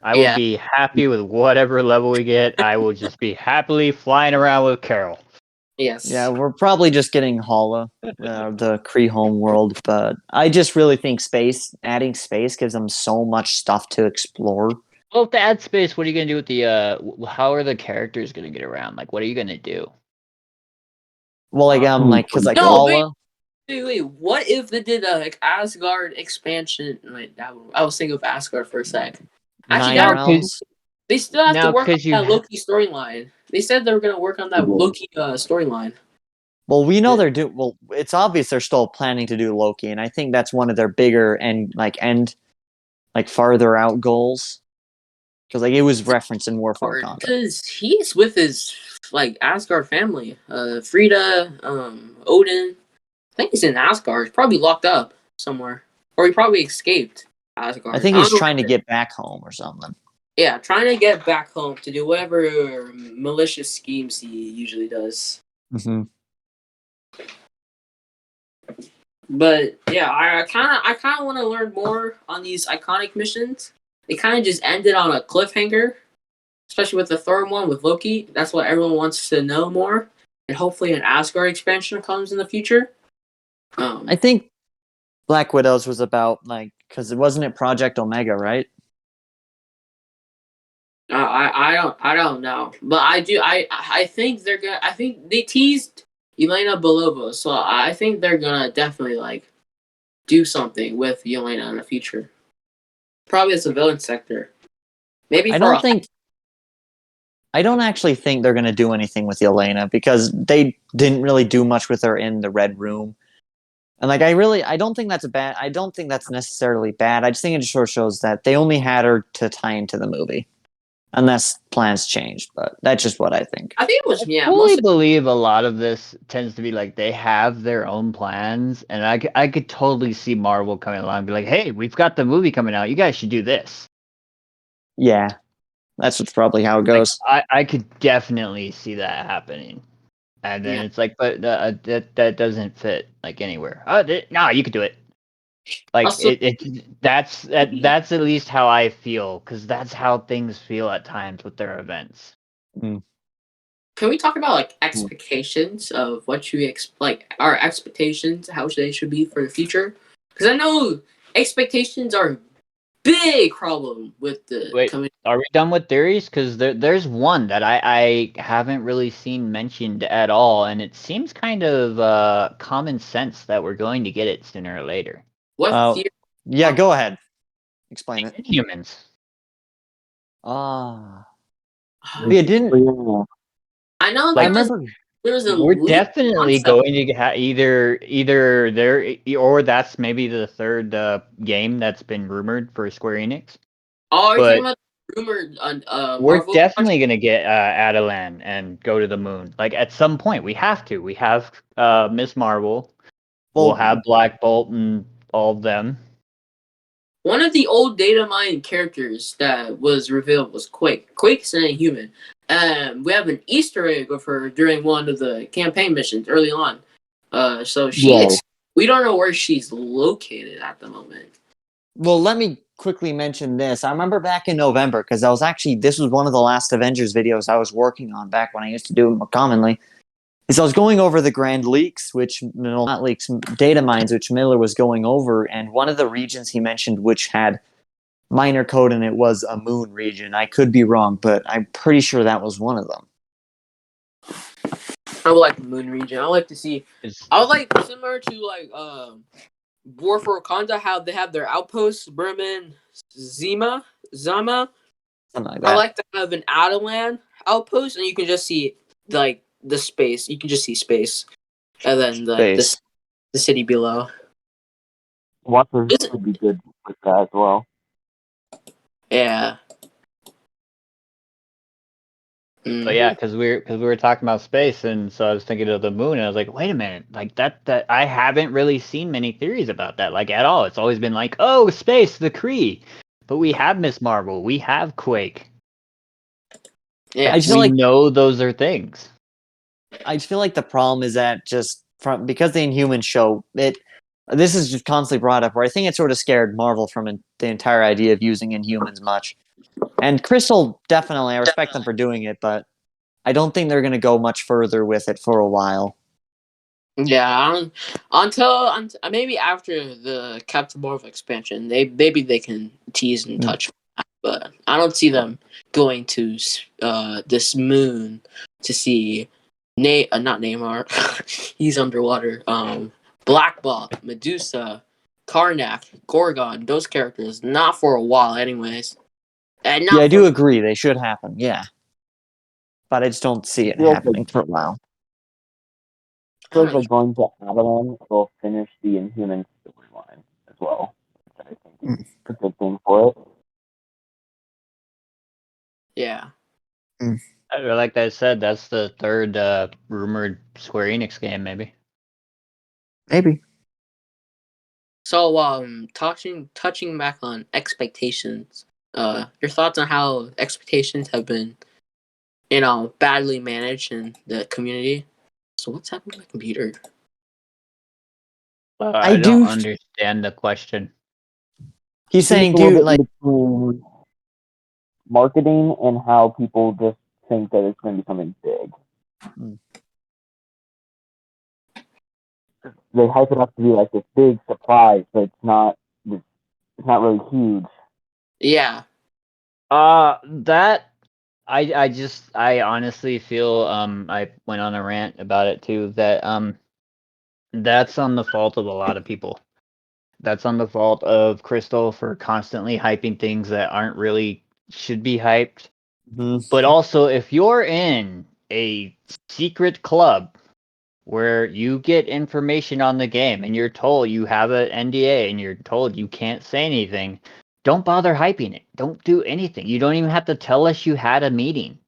Speaker 3: I will be happy with whatever level we get. I will just be happily flying around with Carol.
Speaker 2: Yes.
Speaker 1: Yeah, we're probably just getting Hala, the Kree home world, but I just really think adding space gives them so much stuff to explore.
Speaker 3: Well, if they add space, what are you gonna do with the? How are the characters gonna get around? Like, what are you gonna do?
Speaker 1: Well, because Hala.
Speaker 2: Wait, what if they did a Asgard expansion? Wait, I was thinking of Asgard for a sec. Actually, they still have to work on that Loki storyline. They said they were going to work on that Loki storyline.
Speaker 1: Well, we know they're doing. Well, it's obvious they're still planning to do Loki, and I think that's one of their bigger and farther out goals. Because it was referenced in War for Wakanda.
Speaker 2: Because he's with his Asgard family. Frida, Odin. I think he's in Asgard. He's probably locked up somewhere, or he probably escaped Asgard.
Speaker 1: I think he's trying to get back home or something.
Speaker 2: Yeah, trying to get back home to do whatever malicious schemes he usually does.
Speaker 1: Mm-hmm.
Speaker 2: But yeah, I kind of want to learn more on these iconic missions. They kind of just ended on a cliffhanger, especially with the third one with Loki. That's what everyone wants to know more, and hopefully an Asgard expansion comes in the future.
Speaker 1: I think Black Widows was about because it wasn't Project Omega, right?
Speaker 2: I don't know, but I think they're gonna. I think they teased Yelena Belova, so I think they're gonna definitely do something with Yelena in the future. Probably as a villain sector. Maybe
Speaker 1: I don't actually think they're gonna do anything with Yelena because they didn't really do much with her in the Red Room. And I don't think that's bad. I don't think that's necessarily bad. I just think it just sort of shows that they only had her to tie into the movie. Unless plans changed, but that's just what I think.
Speaker 2: I think it was,
Speaker 3: I fully believe a lot of this tends to be they have their own plans, and I could totally see Marvel coming along and be like, hey, we've got the movie coming out, you guys should do this.
Speaker 1: Yeah, that's probably how it goes.
Speaker 3: I could definitely see that happening. And then it's but that doesn't fit anywhere. No, you could do it. That's at least how I feel, because that's how things feel at times with their events.
Speaker 1: Mm.
Speaker 2: Can we talk about expectations of what you our expectations, how they should be for the future? Because I know expectations are a big problem with the.
Speaker 3: Wait, are we done with theories? Because there's one that I haven't really seen mentioned at all, and it seems kind of common sense that we're going to get it sooner or later.
Speaker 2: What theory?
Speaker 1: Yeah, go ahead. Explain it.
Speaker 3: Inhumans.
Speaker 1: Yeah, didn't.
Speaker 2: I know.
Speaker 1: I remember.
Speaker 3: We're definitely going to either there, or that's maybe the third game that's been rumored for Square Enix.
Speaker 2: Oh, are you talking about rumored?
Speaker 3: We're
Speaker 2: Marvel
Speaker 3: definitely going to get Adelan and go to the moon. At some point, we have to. We have Miss Marvel. We'll have Black Bolt and all of them.
Speaker 2: One of the old data mine characters that was revealed was Quake. Quake's an Inhuman. We have an Easter egg of her during one of the campaign missions early on. So we don't know where she's located at the moment.
Speaker 1: Well, let me quickly mention this. I remember back in November, because this was one of the last Avengers videos I was working on back when I used to do it more commonly. So I was going over the grand leaks, not leaks, data mines, which Miller was going over, and one of the regions he mentioned which had minor code in it was a moon region. I could be wrong, but I'm pretty sure that was one of them.
Speaker 2: I would like the moon region. I would like to see. I would like similar to War for Wakanda, how they have their outposts, Berman, Zama.
Speaker 1: Something like that.
Speaker 2: I like to have an Adelan outpost, and you can just see the space. You can just see space, and then the city below.
Speaker 4: Watchers would be good with that as well.
Speaker 2: Yeah.
Speaker 3: So yeah, because we were talking about space, and so I was thinking of the moon, and I was like, wait a minute, that I haven't really seen many theories about that at all. It's always been oh, space, the Kree, but we have Miss Marvel, we have Quake.
Speaker 2: Yeah,
Speaker 1: I just feel
Speaker 3: know those are things.
Speaker 1: I just feel like the problem is that because the Inhumans show it. This is just constantly brought up, where I think it sort of scared Marvel from the entire idea of using Inhumans much. And Crystal, definitely, I respect them for doing it, but I don't think they're going to go much further with it for a while.
Speaker 2: Yeah, until maybe after the Captain Marvel expansion, maybe they can tease and touch, but I don't see them going to this moon to see not Neymar, he's underwater. Black Bolt, Medusa, Karnak, Gorgon, those characters, not for a while, anyways. And
Speaker 1: I do agree they should happen. Yeah, but I just don't see it happening for a while.
Speaker 4: suppose they're going to Avalon, they'll finish the Inhuman storyline as well, which I think is a good thing for it.
Speaker 2: Yeah.
Speaker 3: Like I said, that's the third rumored Square Enix game, maybe.
Speaker 1: Maybe.
Speaker 2: So, touching back on expectations, your thoughts on how expectations have been, badly managed in the community. So what's happened to my computer?
Speaker 3: I don't understand the question.
Speaker 1: He's saying,
Speaker 4: It's a little
Speaker 1: dude,
Speaker 4: bit
Speaker 1: like,
Speaker 4: between marketing and how people just think that it's going to be something big. They hype it up to be like this big surprise, but it's not really huge.
Speaker 2: Yeah.
Speaker 3: That I honestly feel I went on a rant about it too, that that's on the fault of a lot of people. That's on the fault of Crystal for constantly hyping things that aren't really should be hyped. But also, if you're in a secret club where you get information on the game and you're told you have an NDA and you're told you can't say anything, don't bother hyping it. Don't do anything. You don't even have to tell us you had a meeting.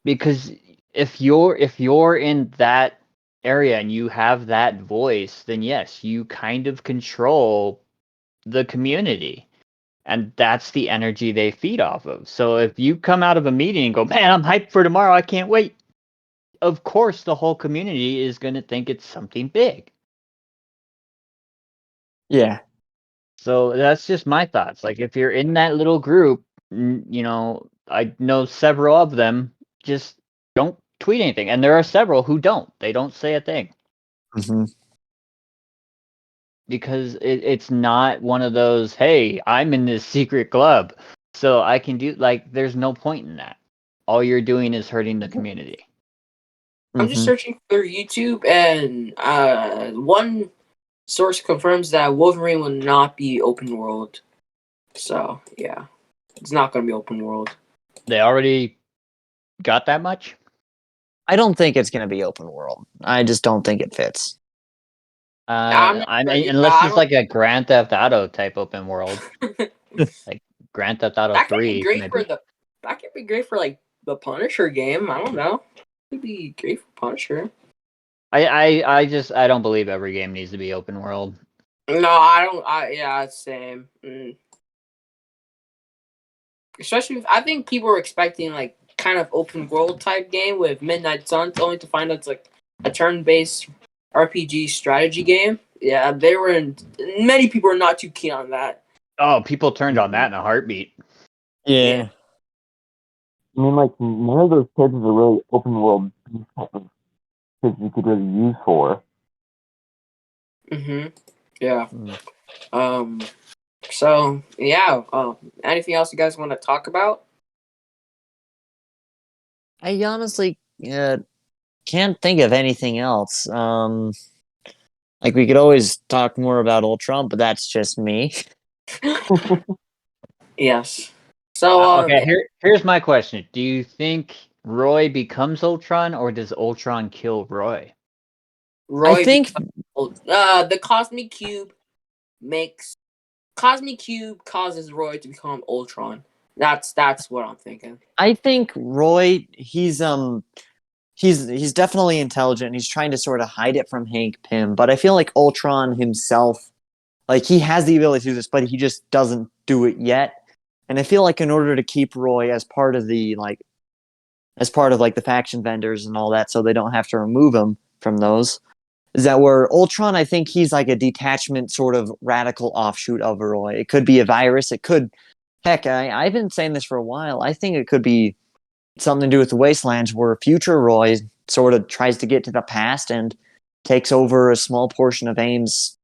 Speaker 3: Because if you're in that area and you have that voice, then yes, you kind of control the community. And that's the energy they feed off of. So if you come out of a meeting and go, man, I'm hyped for tomorrow, I can't wait. Of course, the whole community is going to think it's something big.
Speaker 1: yeah.
Speaker 3: So that's just my thoughts. Like, if you're in that little group, I know several of them just don't tweet anything. And there are several who don't. They don't say a thing. Because it's not one of those, hey, I'm in this secret club, so I can do, like, there's no point in that. All you're doing is hurting the community.
Speaker 2: I'm just searching for YouTube, and one source confirms that Wolverine will not be open world. So, yeah. It's not going to be open world.
Speaker 3: They already got that much?
Speaker 1: I don't think it's going to be open world. I just don't think it fits.
Speaker 3: Unless it's like a Grand Theft Auto type open world. Like Grand Theft Auto 3, maybe.
Speaker 2: That could be great for, like, the Punisher game. I don't know. It could be great for Punisher.
Speaker 3: I don't believe every game needs to be open world.
Speaker 2: No, I don't. Yeah, same. Especially, I think people were expecting, like, kind of open world type game with Midnight Suns, only to find out it's like a turn-based RPG strategy game. Yeah, many people are not too keen on that.
Speaker 3: Oh, people turned on that in a heartbeat.
Speaker 1: Yeah.
Speaker 4: I mean, like, none of those kids are really open world type of kids you could really use for.
Speaker 2: Yeah. So, yeah. Anything else you guys want to talk about?
Speaker 1: I honestly can't think of anything else. Like, we could always talk more about Ultron, but that's just me.
Speaker 2: Yes. So,
Speaker 3: okay, here's my question. Do you think Roy becomes Ultron, or does Ultron kill Roy?
Speaker 1: I think
Speaker 2: the Cosmic Cube causes Roy to become Ultron. That's what I'm thinking.
Speaker 1: I think Roy, he's definitely intelligent. He's trying to sort of hide it from Hank Pym, but I feel like Ultron himself, like, he has the ability to do this, but he just doesn't do it yet. And I feel like in order to keep Roy as part of the the faction vendors and all that, so they don't have to remove him from those, is that where Ultron, I think he's like a detachment sort of radical offshoot of Roy. It could be a virus. It could, heck, I've been saying this for a while. I think it could be something to do with the Wastelands, where future Roy sort of tries to get to the past and takes over a small portion of AIM's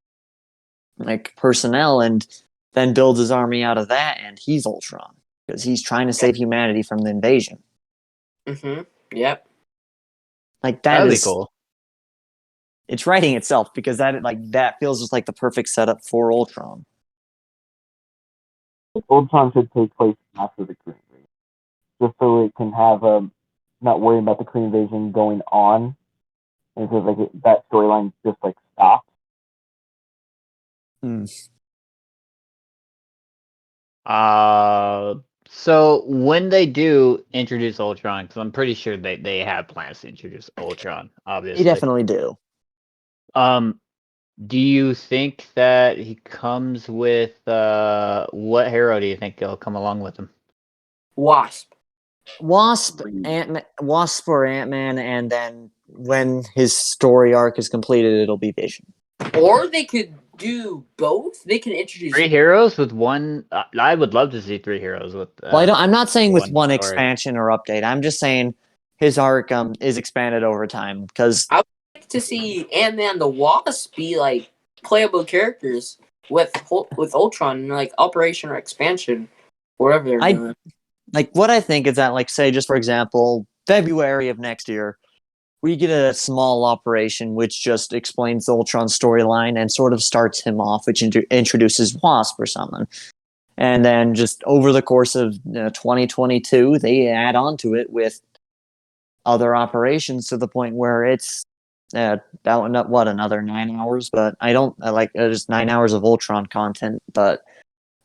Speaker 1: like personnel, and then builds his army out of that, and he's Ultron because he's trying to save humanity from the invasion.
Speaker 2: Yep.
Speaker 1: Like,
Speaker 3: that'd be cool.
Speaker 1: It's writing itself, because that feels just like the perfect setup for Ultron.
Speaker 4: Ultron should take place after the Kree invasion, just so it can have not worrying about the Kree invasion going on And so like that storyline just like stops.
Speaker 3: So when they do introduce Ultron, because I'm pretty sure they have plans to introduce Ultron,
Speaker 1: They
Speaker 3: obviously.
Speaker 1: definitely do.
Speaker 3: Do you think that he comes with what hero do you think he'll come along with him?
Speaker 2: Wasp.
Speaker 1: Wasp or Ant-Man, and then when his story arc is completed, it'll be Vision.
Speaker 2: Or they could do both. They can introduce
Speaker 3: 3 heroes with one. I would love to see 3 heroes with.
Speaker 1: Well, I'm not saying with one
Speaker 3: story.
Speaker 1: expansion or update. I'm just saying his arc is expanded over time because
Speaker 2: I would like to see Ant-Man the Wasp be like playable characters with Ultron, like Operation or Expansion, whatever they're doing.
Speaker 1: like what I think is that, like, say, just for example, February of next year, we get a small operation which just explains the Ultron storyline and sort of starts him off, which introduces Wasp or something. And then just over the course of 2022, they add on to it with other operations to the point where it's another 9 hours. But I don't just 9 hours of Ultron content. But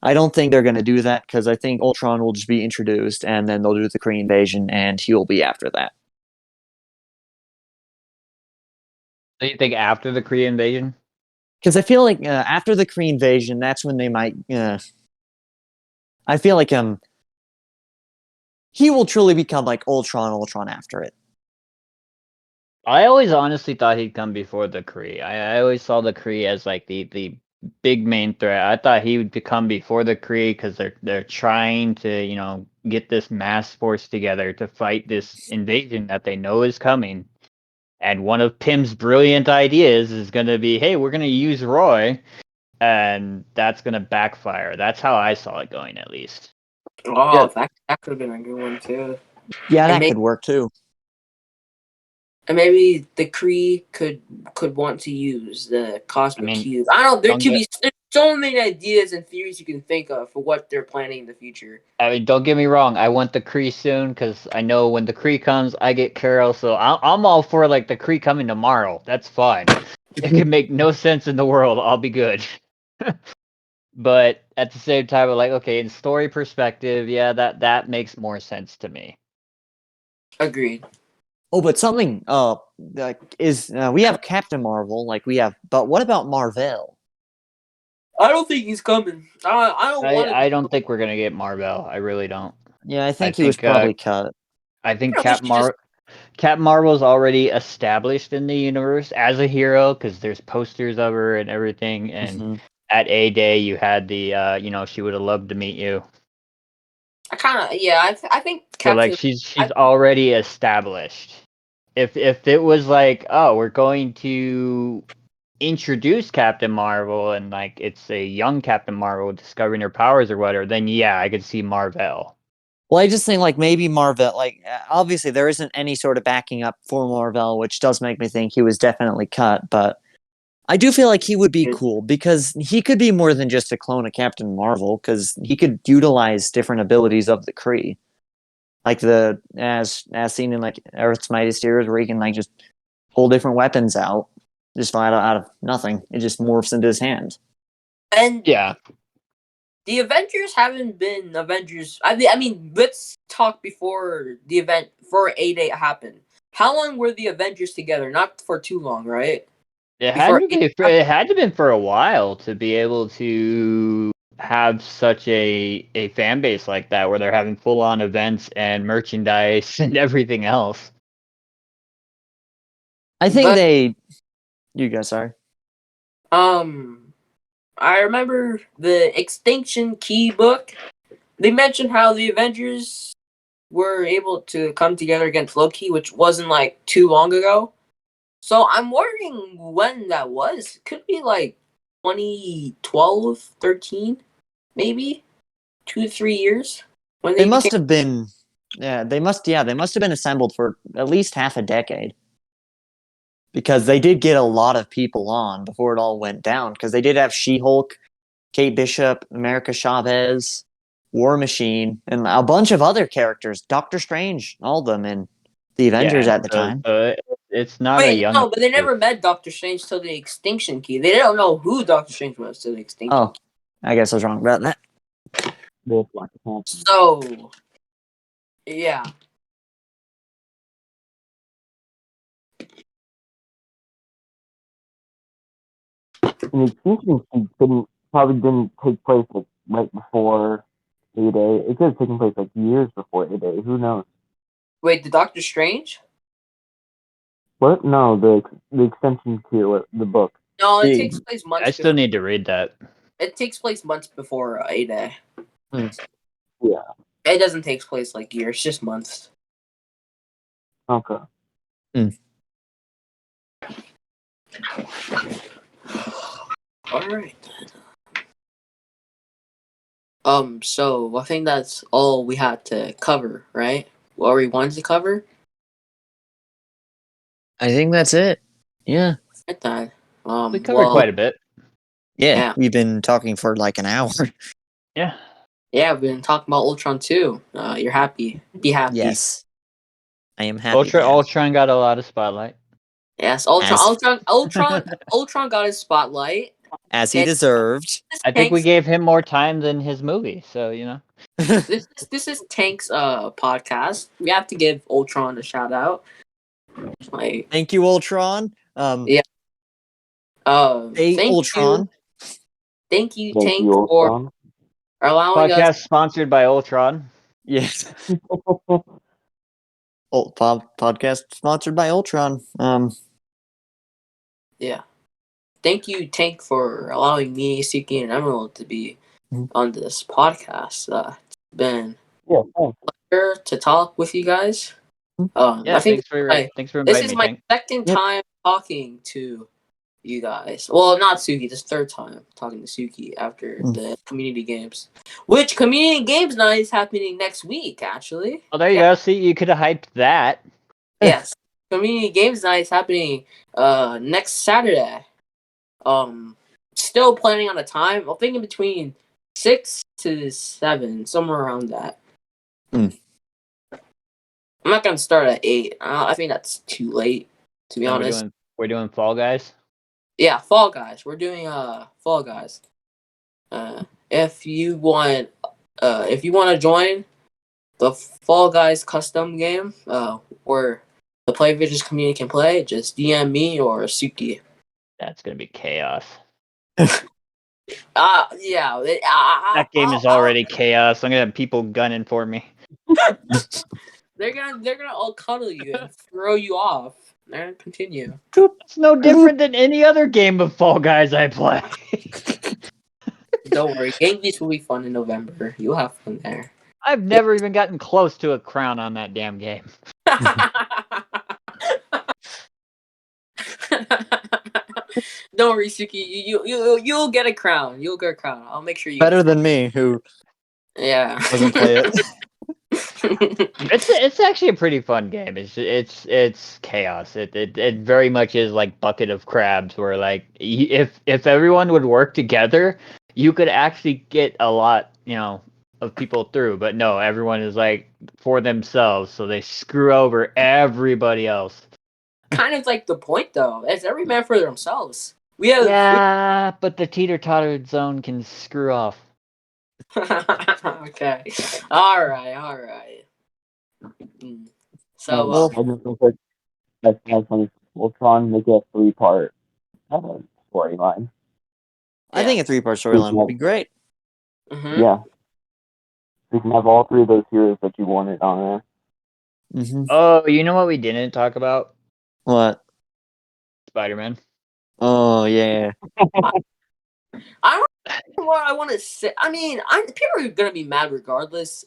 Speaker 1: I don't think they're going to do that because I think Ultron will just be introduced and then they'll do the Kree invasion and he'll be after that.
Speaker 3: Do you think after the Kree invasion?
Speaker 1: Because I feel like after the Kree invasion, that's when they might. I feel like he will truly become like Ultron after it.
Speaker 3: I always honestly thought he'd come before the Kree. I always saw the Kree as like the big main threat. I thought he would come before the Kree because they're trying to get this mass force together to fight this invasion that they know is coming. And one of Pym's brilliant ideas is going to be, hey, we're going to use Roy, and that's going to backfire. That's how I saw it going, at least.
Speaker 2: Oh, yeah. That could have been a good one too.
Speaker 1: Yeah, that could work too.
Speaker 2: And maybe the Kree could want to use the Cosmic Cube. I don't know. There could be so many ideas and theories you can think of for what they're planning in the future.
Speaker 3: I mean, don't get me wrong. I want the Kree soon because I know when the Kree comes, I get Carol. So I'm all for like the Kree coming tomorrow. That's fine. It can make no sense in the world. I'll be good. But at the same time, I'm like, okay, in story perspective, yeah, that makes more sense to me.
Speaker 2: Agreed.
Speaker 1: Oh, but something we have Captain Marvel, but what about Marvel?
Speaker 2: I don't think he's coming. I
Speaker 3: don't think we're gonna get Marvel. I really don't.
Speaker 1: Yeah, I think he was probably cut.
Speaker 3: I think Captain Marvel's already established in the universe as a hero because there's posters of her and everything. And at A-Day, you had the she would have loved to meet you.
Speaker 2: I think
Speaker 3: Captain. So like she's already established. If it was like, oh, we're going to introduce Captain Marvel and like it's a young Captain Marvel discovering her powers or whatever, then yeah, I could see Marvel.
Speaker 1: Well, I just think like maybe Marvel, like obviously there isn't any sort of backing up for Marvel, which does make me think he was definitely cut, but I do feel like he would be cool because he could be more than just a clone of Captain Marvel because he could utilize different abilities of the Kree. Like as seen in like Earth's Mightiest Heroes, where he can like just pull different weapons out, just out of nothing. It just morphs into his hand.
Speaker 2: And yeah, the Avengers haven't been Avengers. I mean, let's talk before the event for A-Day happened. How long were the Avengers together? Not for too long, right?
Speaker 3: It had to been for a while to be able to have such a fan base like that where they're having full on events and merchandise and everything else.
Speaker 1: I think you guys are.
Speaker 2: I remember the Extinction Key book. They mentioned how the Avengers were able to come together against Loki, which wasn't like too long ago. So I'm wondering when that was. Could be like 2012, 13, maybe 2 to 3 years. When
Speaker 1: they must have been. Yeah, they must have been assembled for at least half a decade. Because they did get a lot of people on before it all went down. Because they did have She-Hulk, Kate Bishop, America Chavez, War Machine, and a bunch of other characters. Doctor Strange, all of them in the Avengers at the time.
Speaker 3: It's not a
Speaker 2: Wait,
Speaker 3: young.
Speaker 2: no, but they never met Doctor Strange till the Extinction Key. They don't know who Doctor Strange was till the Extinction
Speaker 1: Oh,
Speaker 2: Key.
Speaker 1: I guess I was wrong about that.
Speaker 4: This like a phantom.
Speaker 2: So, yeah.
Speaker 4: And the Extinction Key probably didn't take place like right before A-Day. It could have taken place like years before A-Day. Who knows?
Speaker 2: Wait, the Doctor Strange?
Speaker 4: What? No, the Extinction Key, the book.
Speaker 2: No, it
Speaker 1: Hey,
Speaker 2: takes place months.
Speaker 3: I still need to read that.
Speaker 2: It takes place months before A-Day.
Speaker 4: Yeah.
Speaker 2: It doesn't take place like years, just months.
Speaker 4: Okay.
Speaker 2: All right. So I think that's all we had to cover, right? What we wanted to cover.
Speaker 1: I think that's it. Yeah.
Speaker 2: Right then.
Speaker 3: We covered quite a bit.
Speaker 1: Yeah,
Speaker 2: Yeah.
Speaker 1: we've been talking for like an hour.
Speaker 3: Yeah.
Speaker 2: Yeah, we've been talking about Ultron too. You're happy. Be happy.
Speaker 1: Yes. I am happy. now.
Speaker 3: Ultron got a lot of spotlight.
Speaker 2: Yes, Ultron.
Speaker 1: As-
Speaker 2: Ultron got his spotlight.
Speaker 1: As he deserved.
Speaker 3: I think we gave him more time than his movie, so you know.
Speaker 2: This is Tank's podcast. We have to give Ultron a shout out. Like,
Speaker 1: Thank you, Ultron.
Speaker 2: Yeah.
Speaker 1: Hey,
Speaker 2: thank
Speaker 1: Ultron.
Speaker 2: Thank you,
Speaker 4: Thank
Speaker 2: Tank,
Speaker 4: you,
Speaker 2: for
Speaker 4: Ultron.
Speaker 2: allowing
Speaker 3: Podcast
Speaker 2: us.
Speaker 3: sponsored by Ultron.
Speaker 1: Yes. Podcast sponsored by Ultron.
Speaker 2: Yeah. Thank you, Tank, for allowing me, Suki, and Emerald to be on this podcast. It's been
Speaker 4: Yeah, thanks.
Speaker 2: a pleasure to talk with you guys.
Speaker 3: Yeah,
Speaker 2: I think
Speaker 3: thanks for
Speaker 2: this
Speaker 3: inviting
Speaker 2: is
Speaker 3: me,
Speaker 2: my
Speaker 3: Tank.
Speaker 2: second time talking to you guys. Well, not Suki, this third time talking to Suki after the community games. Which community games night is happening next week, actually.
Speaker 3: Oh, there you go. See, you could have hyped that.
Speaker 2: Yes. Community games night is happening next Saturday. Still planning on a time. I'm thinking between 6 to 7, somewhere around that. I'm not gonna start at 8. I think that's too late, to be honest.
Speaker 3: We're doing Fall Guys.
Speaker 2: Yeah, Fall Guys. We're doing Fall Guys. If you want to join the Fall Guys custom game, where the PlayVisions community can play, just DM me or Suki.
Speaker 3: That's gonna be chaos.
Speaker 2: Yeah.
Speaker 3: That game is already chaos. I'm gonna have people gunning for me.
Speaker 2: They're gonna all cuddle you and throw you off. They're gonna continue.
Speaker 3: It's no different than any other game of Fall Guys I play.
Speaker 2: Don't worry, Game Beast will be fun in November. You'll have fun there.
Speaker 3: I've never even gotten close to a crown on that damn game.
Speaker 2: Don't worry, Suki. You'll get a crown. You'll get a crown. I'll make sure you.
Speaker 1: Better than me, who doesn't play it.
Speaker 3: It's actually a pretty fun game. It's chaos. It very much is like Bucket of Crabs, where like if everyone would work together, you could actually get a lot, of people through. But no, everyone is like for themselves, so they screw over everybody else.
Speaker 2: Kind of like the point, though. It's every man for themselves.
Speaker 3: But the teeter-totter zone can screw off.
Speaker 2: Okay. All right. So,
Speaker 1: Well,
Speaker 4: I just think like that's funny. Ultron make a 3-part storyline.
Speaker 1: I think a 3-part storyline would be great.
Speaker 2: Mm-hmm.
Speaker 4: Yeah. We can have all 3 of those heroes that you wanted on there.
Speaker 3: Oh, you know what we didn't talk about?
Speaker 1: What?
Speaker 3: Spider-Man.
Speaker 1: Oh yeah.
Speaker 2: I don't know what I want to say. I mean, people are gonna be mad regardless.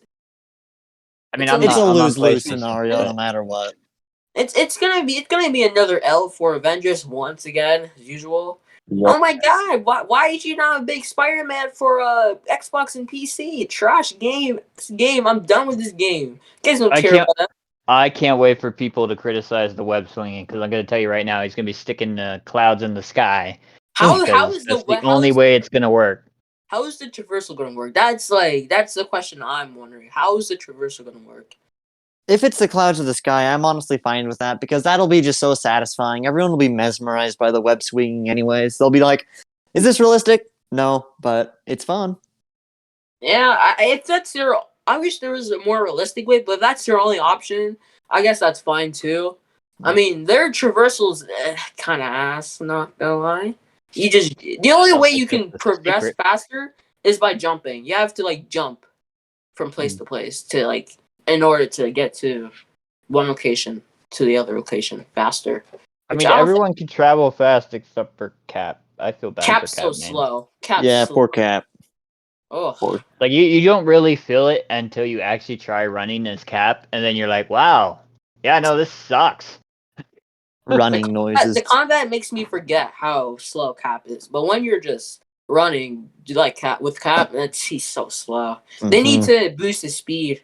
Speaker 3: I mean,
Speaker 1: It's a
Speaker 3: I'm on
Speaker 1: lose-lose
Speaker 3: PlayStation.
Speaker 1: scenario, no matter what.
Speaker 2: It's gonna be another L for Avengers once again, as usual.
Speaker 4: Yep.
Speaker 2: Oh my god, why is you not a big Spider-Man for Xbox and PC? Trash game. I'm done with this game. You guys don't care about that.
Speaker 3: I can't wait for people to criticize the web swinging, because I'm going to tell you right now, he's going to be sticking clouds in the sky.
Speaker 2: How
Speaker 3: That's
Speaker 2: is
Speaker 3: the only way it's going to work.
Speaker 2: How is the traversal going to work? That's the question I'm wondering. How is the traversal going to work?
Speaker 1: if it's the clouds of the sky, I'm honestly fine with that because that'll be just so satisfying. Everyone will be mesmerized by the web swinging anyways. They'll be like, "Is this realistic?" No, but it's fun.
Speaker 2: Yeah, if that's their, I wish there was a more realistic way, but if that's their only option, I guess that's fine too. I mean, their traversals kind of ass, not gonna lie. The only way you can progress faster is by jumping. You have to like jump from place to place to like in order to get to one location to the other location faster.
Speaker 3: I mean, everyone can travel fast except for Cap. I feel bad
Speaker 2: Cap's
Speaker 3: for Cap,
Speaker 2: so
Speaker 3: man.
Speaker 2: slow. Cap's
Speaker 1: Yeah,
Speaker 2: slow.
Speaker 1: poor Cap.
Speaker 2: Oh,
Speaker 3: Like you don't really feel it until you actually try running as Cap, and then you're like, "Wow, yeah, no, this sucks."
Speaker 1: Running noises.
Speaker 2: the combat makes me forget how slow Cap is, but when you're just running like Cap with Cap, he's so slow. They need to boost his speed.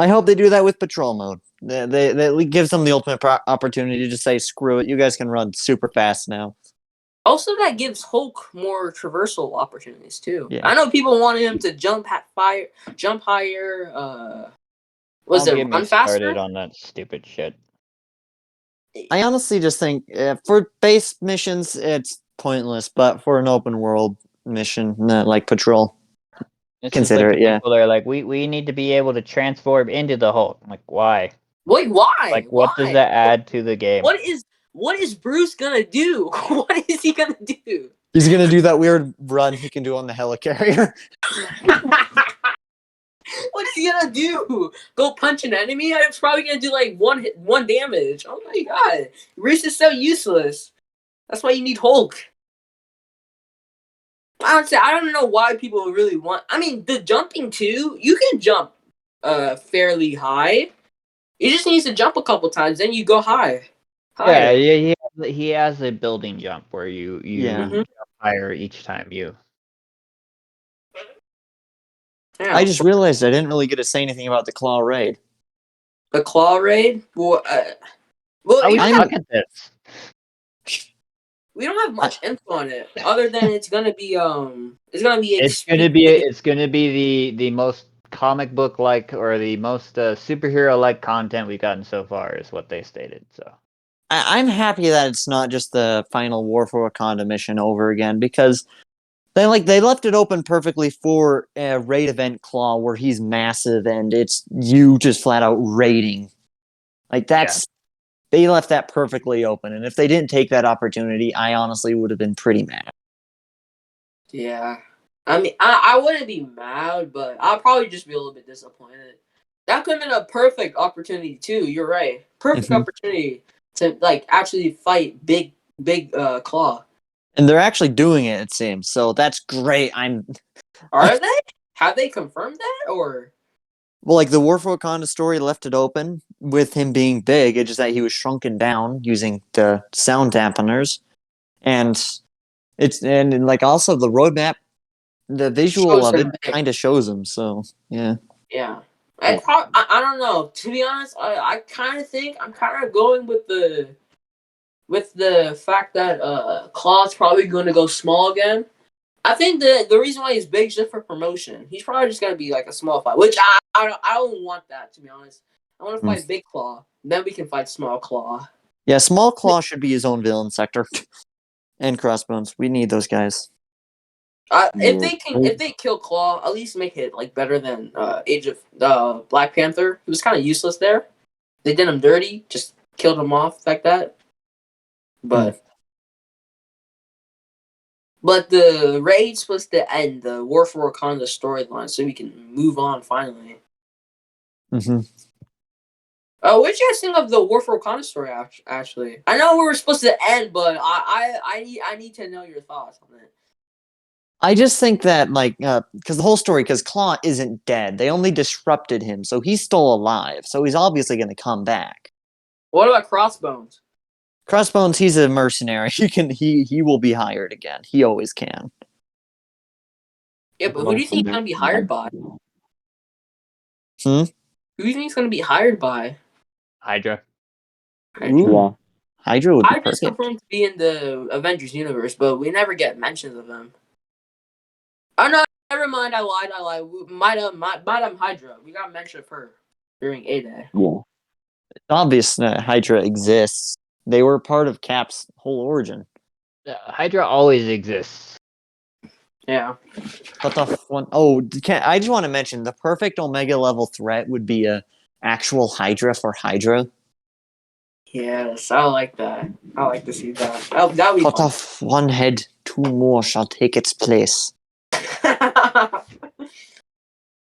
Speaker 1: I hope they do that with patrol mode. That gives them the ultimate opportunity to say, "Screw it, you guys can run super fast now."
Speaker 2: Also, that gives Hulk more traversal opportunities too.
Speaker 1: Yeah.
Speaker 2: I know people wanted him to jump higher. Was
Speaker 3: Don't
Speaker 2: it
Speaker 3: get me
Speaker 2: run
Speaker 3: started
Speaker 2: faster?
Speaker 3: on that stupid shit.
Speaker 1: I honestly just think for base missions, it's pointless, but for an open world mission, like patrol,
Speaker 3: It's
Speaker 1: consider
Speaker 3: just like
Speaker 1: it. Yeah.
Speaker 3: people that are like, we need to be able to transform into the Hulk. I'm like, why?
Speaker 2: Wait, why?
Speaker 3: Like, what does that add to the game?
Speaker 2: What is Bruce gonna do? What is he gonna do?
Speaker 1: He's gonna do that weird run he can do on the helicarrier.
Speaker 2: What is he gonna do? Go punch an enemy? I'm probably gonna do like one damage. Oh my god, Bruce is so useless. That's why you need Hulk. Honestly, I don't know why people really want. I mean, the jumping too. You can jump, fairly high. You just need to jump a couple times, then you go higher.
Speaker 3: Yeah, he has a building jump where you
Speaker 1: Yeah.
Speaker 3: jump higher each time you.
Speaker 2: Yeah.
Speaker 1: I just realized I didn't really get to say anything about the claw raid.
Speaker 2: The claw raid. Well,
Speaker 3: Oh, we
Speaker 1: I'm-
Speaker 3: suck at this.
Speaker 2: we don't have much info on it, other than it's gonna be
Speaker 3: It's gonna be the most comic book like or the most superhero like content we've gotten so far is what they stated. So
Speaker 1: I'm happy that it's not just the final War for Wakanda mission over again because they left it open perfectly for a raid event claw where he's massive and it's you just flat out raiding. Like they left that perfectly open, and if they didn't take that opportunity, I honestly would have been pretty mad.
Speaker 2: Yeah. I mean, I wouldn't be mad, but I'll probably just be a little bit disappointed. That could have been a perfect opportunity too. You're right. Perfect opportunity to like actually fight big claw.
Speaker 1: And they're actually doing it, it seems. So that's great.
Speaker 2: Are they? Have they confirmed that or?
Speaker 1: Well, like the War for Wakanda story left it open with him being big. It's just that he was shrunken down using the sound dampeners, and like also the roadmap, the visual of it kind of shows him. So yeah.
Speaker 2: Yeah. I don't know. To be honest, I kind of think I'm kind of going with the fact that Claw's probably going to go small again. I think the reason why he's big is just for promotion. He's probably just going to be like a small fight, which I don't want that, to be honest. I want to fight Big Claw. Then we can fight Small Claw.
Speaker 1: Yeah, Small Claw should be his own villain sector. And Crossbones. We need those guys.
Speaker 2: If they kill Claw, at least make it like better than Age of Black Panther. He was kind of useless there. They did him dirty, just killed him off like that. But the raid's supposed to end the War for Wakanda storyline, so we can move on finally.
Speaker 1: Mm-hmm.
Speaker 2: What did you guys think of the War for Wakanda story? Actually, I know we were supposed to end, but I need to know your thoughts on it.
Speaker 1: I just think that, because the whole story, because Claw isn't dead. They only disrupted him, so he's still alive. So he's obviously going to come back.
Speaker 2: What about Crossbones?
Speaker 1: Crossbones, he's a mercenary. He will be hired again. He always can.
Speaker 2: Yeah, but who do you think he's going to be hired by?
Speaker 1: Hmm?
Speaker 2: Who do you think he's going to be hired by?
Speaker 3: Hydra.
Speaker 1: Ooh. Hydra would be
Speaker 2: Hydra's
Speaker 1: perfect.
Speaker 2: confirmed to be in the Avengers universe, but we never get mentions of him. Oh no, never mind. I lied. Madam Hydra. We got mention of her. during A-Day.
Speaker 4: Yeah.
Speaker 1: It's obvious that Hydra exists. They were part of Cap's whole origin.
Speaker 3: Hydra always exists.
Speaker 2: Yeah.
Speaker 1: But the one, oh, I just want to mention the perfect Omega level threat would be a actual Hydra for Hydra.
Speaker 2: Yes, I like that. I like to see that. Oh, that would be
Speaker 1: Cut
Speaker 2: fun.
Speaker 1: off one head, two more shall take its place.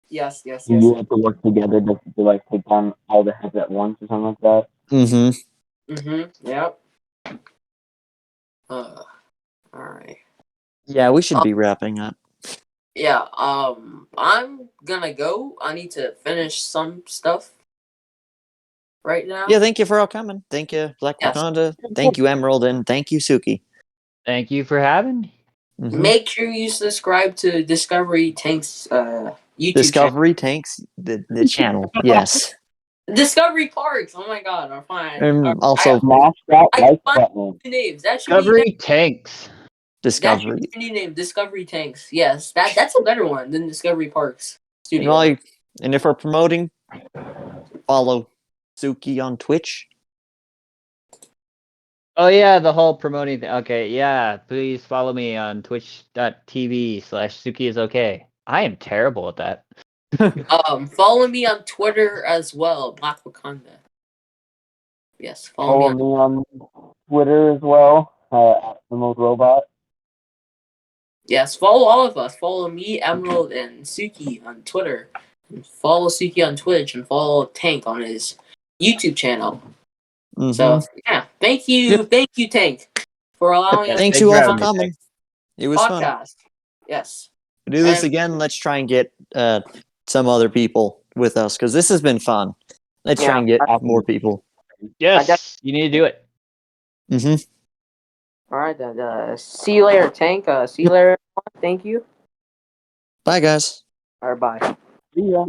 Speaker 2: Yes.
Speaker 4: You have to work together to like take down all the heads at once or something like that.
Speaker 1: Mm-hmm.
Speaker 2: Yep. All right.
Speaker 1: Yeah, we should be wrapping up.
Speaker 2: Yeah. I'm gonna go. I need to finish some stuff right now.
Speaker 1: Yeah, thank you for all coming. Thank you, BlackWakanda. Thank you, Emerald, and thank you, Suki.
Speaker 3: Thank you for having me.
Speaker 1: Mhm.
Speaker 2: Make sure you subscribe to Discovery Tank's YouTube
Speaker 1: Discovery Tanks, the channel. Yes.
Speaker 2: channel. Discovery Parks. Oh my God, I'm fine.
Speaker 1: And also
Speaker 4: Smash that
Speaker 2: I
Speaker 4: like
Speaker 2: find
Speaker 4: button.
Speaker 2: new names. That should be
Speaker 3: Discovery Tanks.
Speaker 1: Discovery.
Speaker 2: That should be your new name. Discovery Tanks. Yes, that's a better one than Discovery Parks
Speaker 1: And,
Speaker 2: Studio.
Speaker 1: and if we're promoting, follow Suki on Twitch.
Speaker 3: Oh yeah, the whole promoting thing. Okay, yeah. Please follow me on twitch.tv/SukiIsOK. I am terrible at that.
Speaker 2: Follow me on Twitter as well, BlackWakanda. Yes, follow me
Speaker 4: Follow
Speaker 2: on.
Speaker 4: me on Twitter as well. At Emerald Robot.
Speaker 2: Yes, follow all of us. Follow me, Emerald, and Suki on Twitter. And follow Suki on Twitch, and follow Tank on his YouTube channel.
Speaker 1: Mm-hmm.
Speaker 2: So yeah, thank you, Tank, for allowing us
Speaker 1: Thanks
Speaker 3: Thanks
Speaker 1: you
Speaker 3: for
Speaker 1: all
Speaker 3: having
Speaker 1: for
Speaker 3: me,
Speaker 1: coming. It was fun.
Speaker 2: podcast. Yes.
Speaker 1: To do this
Speaker 2: And-
Speaker 1: again, let's try and get some other people with us because this has been fun. Let's try and get more people.
Speaker 3: Yes, you need to do it.
Speaker 1: Mm-hmm.
Speaker 2: All right then. See you later, Tank. See you later. Everyone. Thank you.
Speaker 1: Bye, guys.
Speaker 2: All right, bye.
Speaker 4: See ya.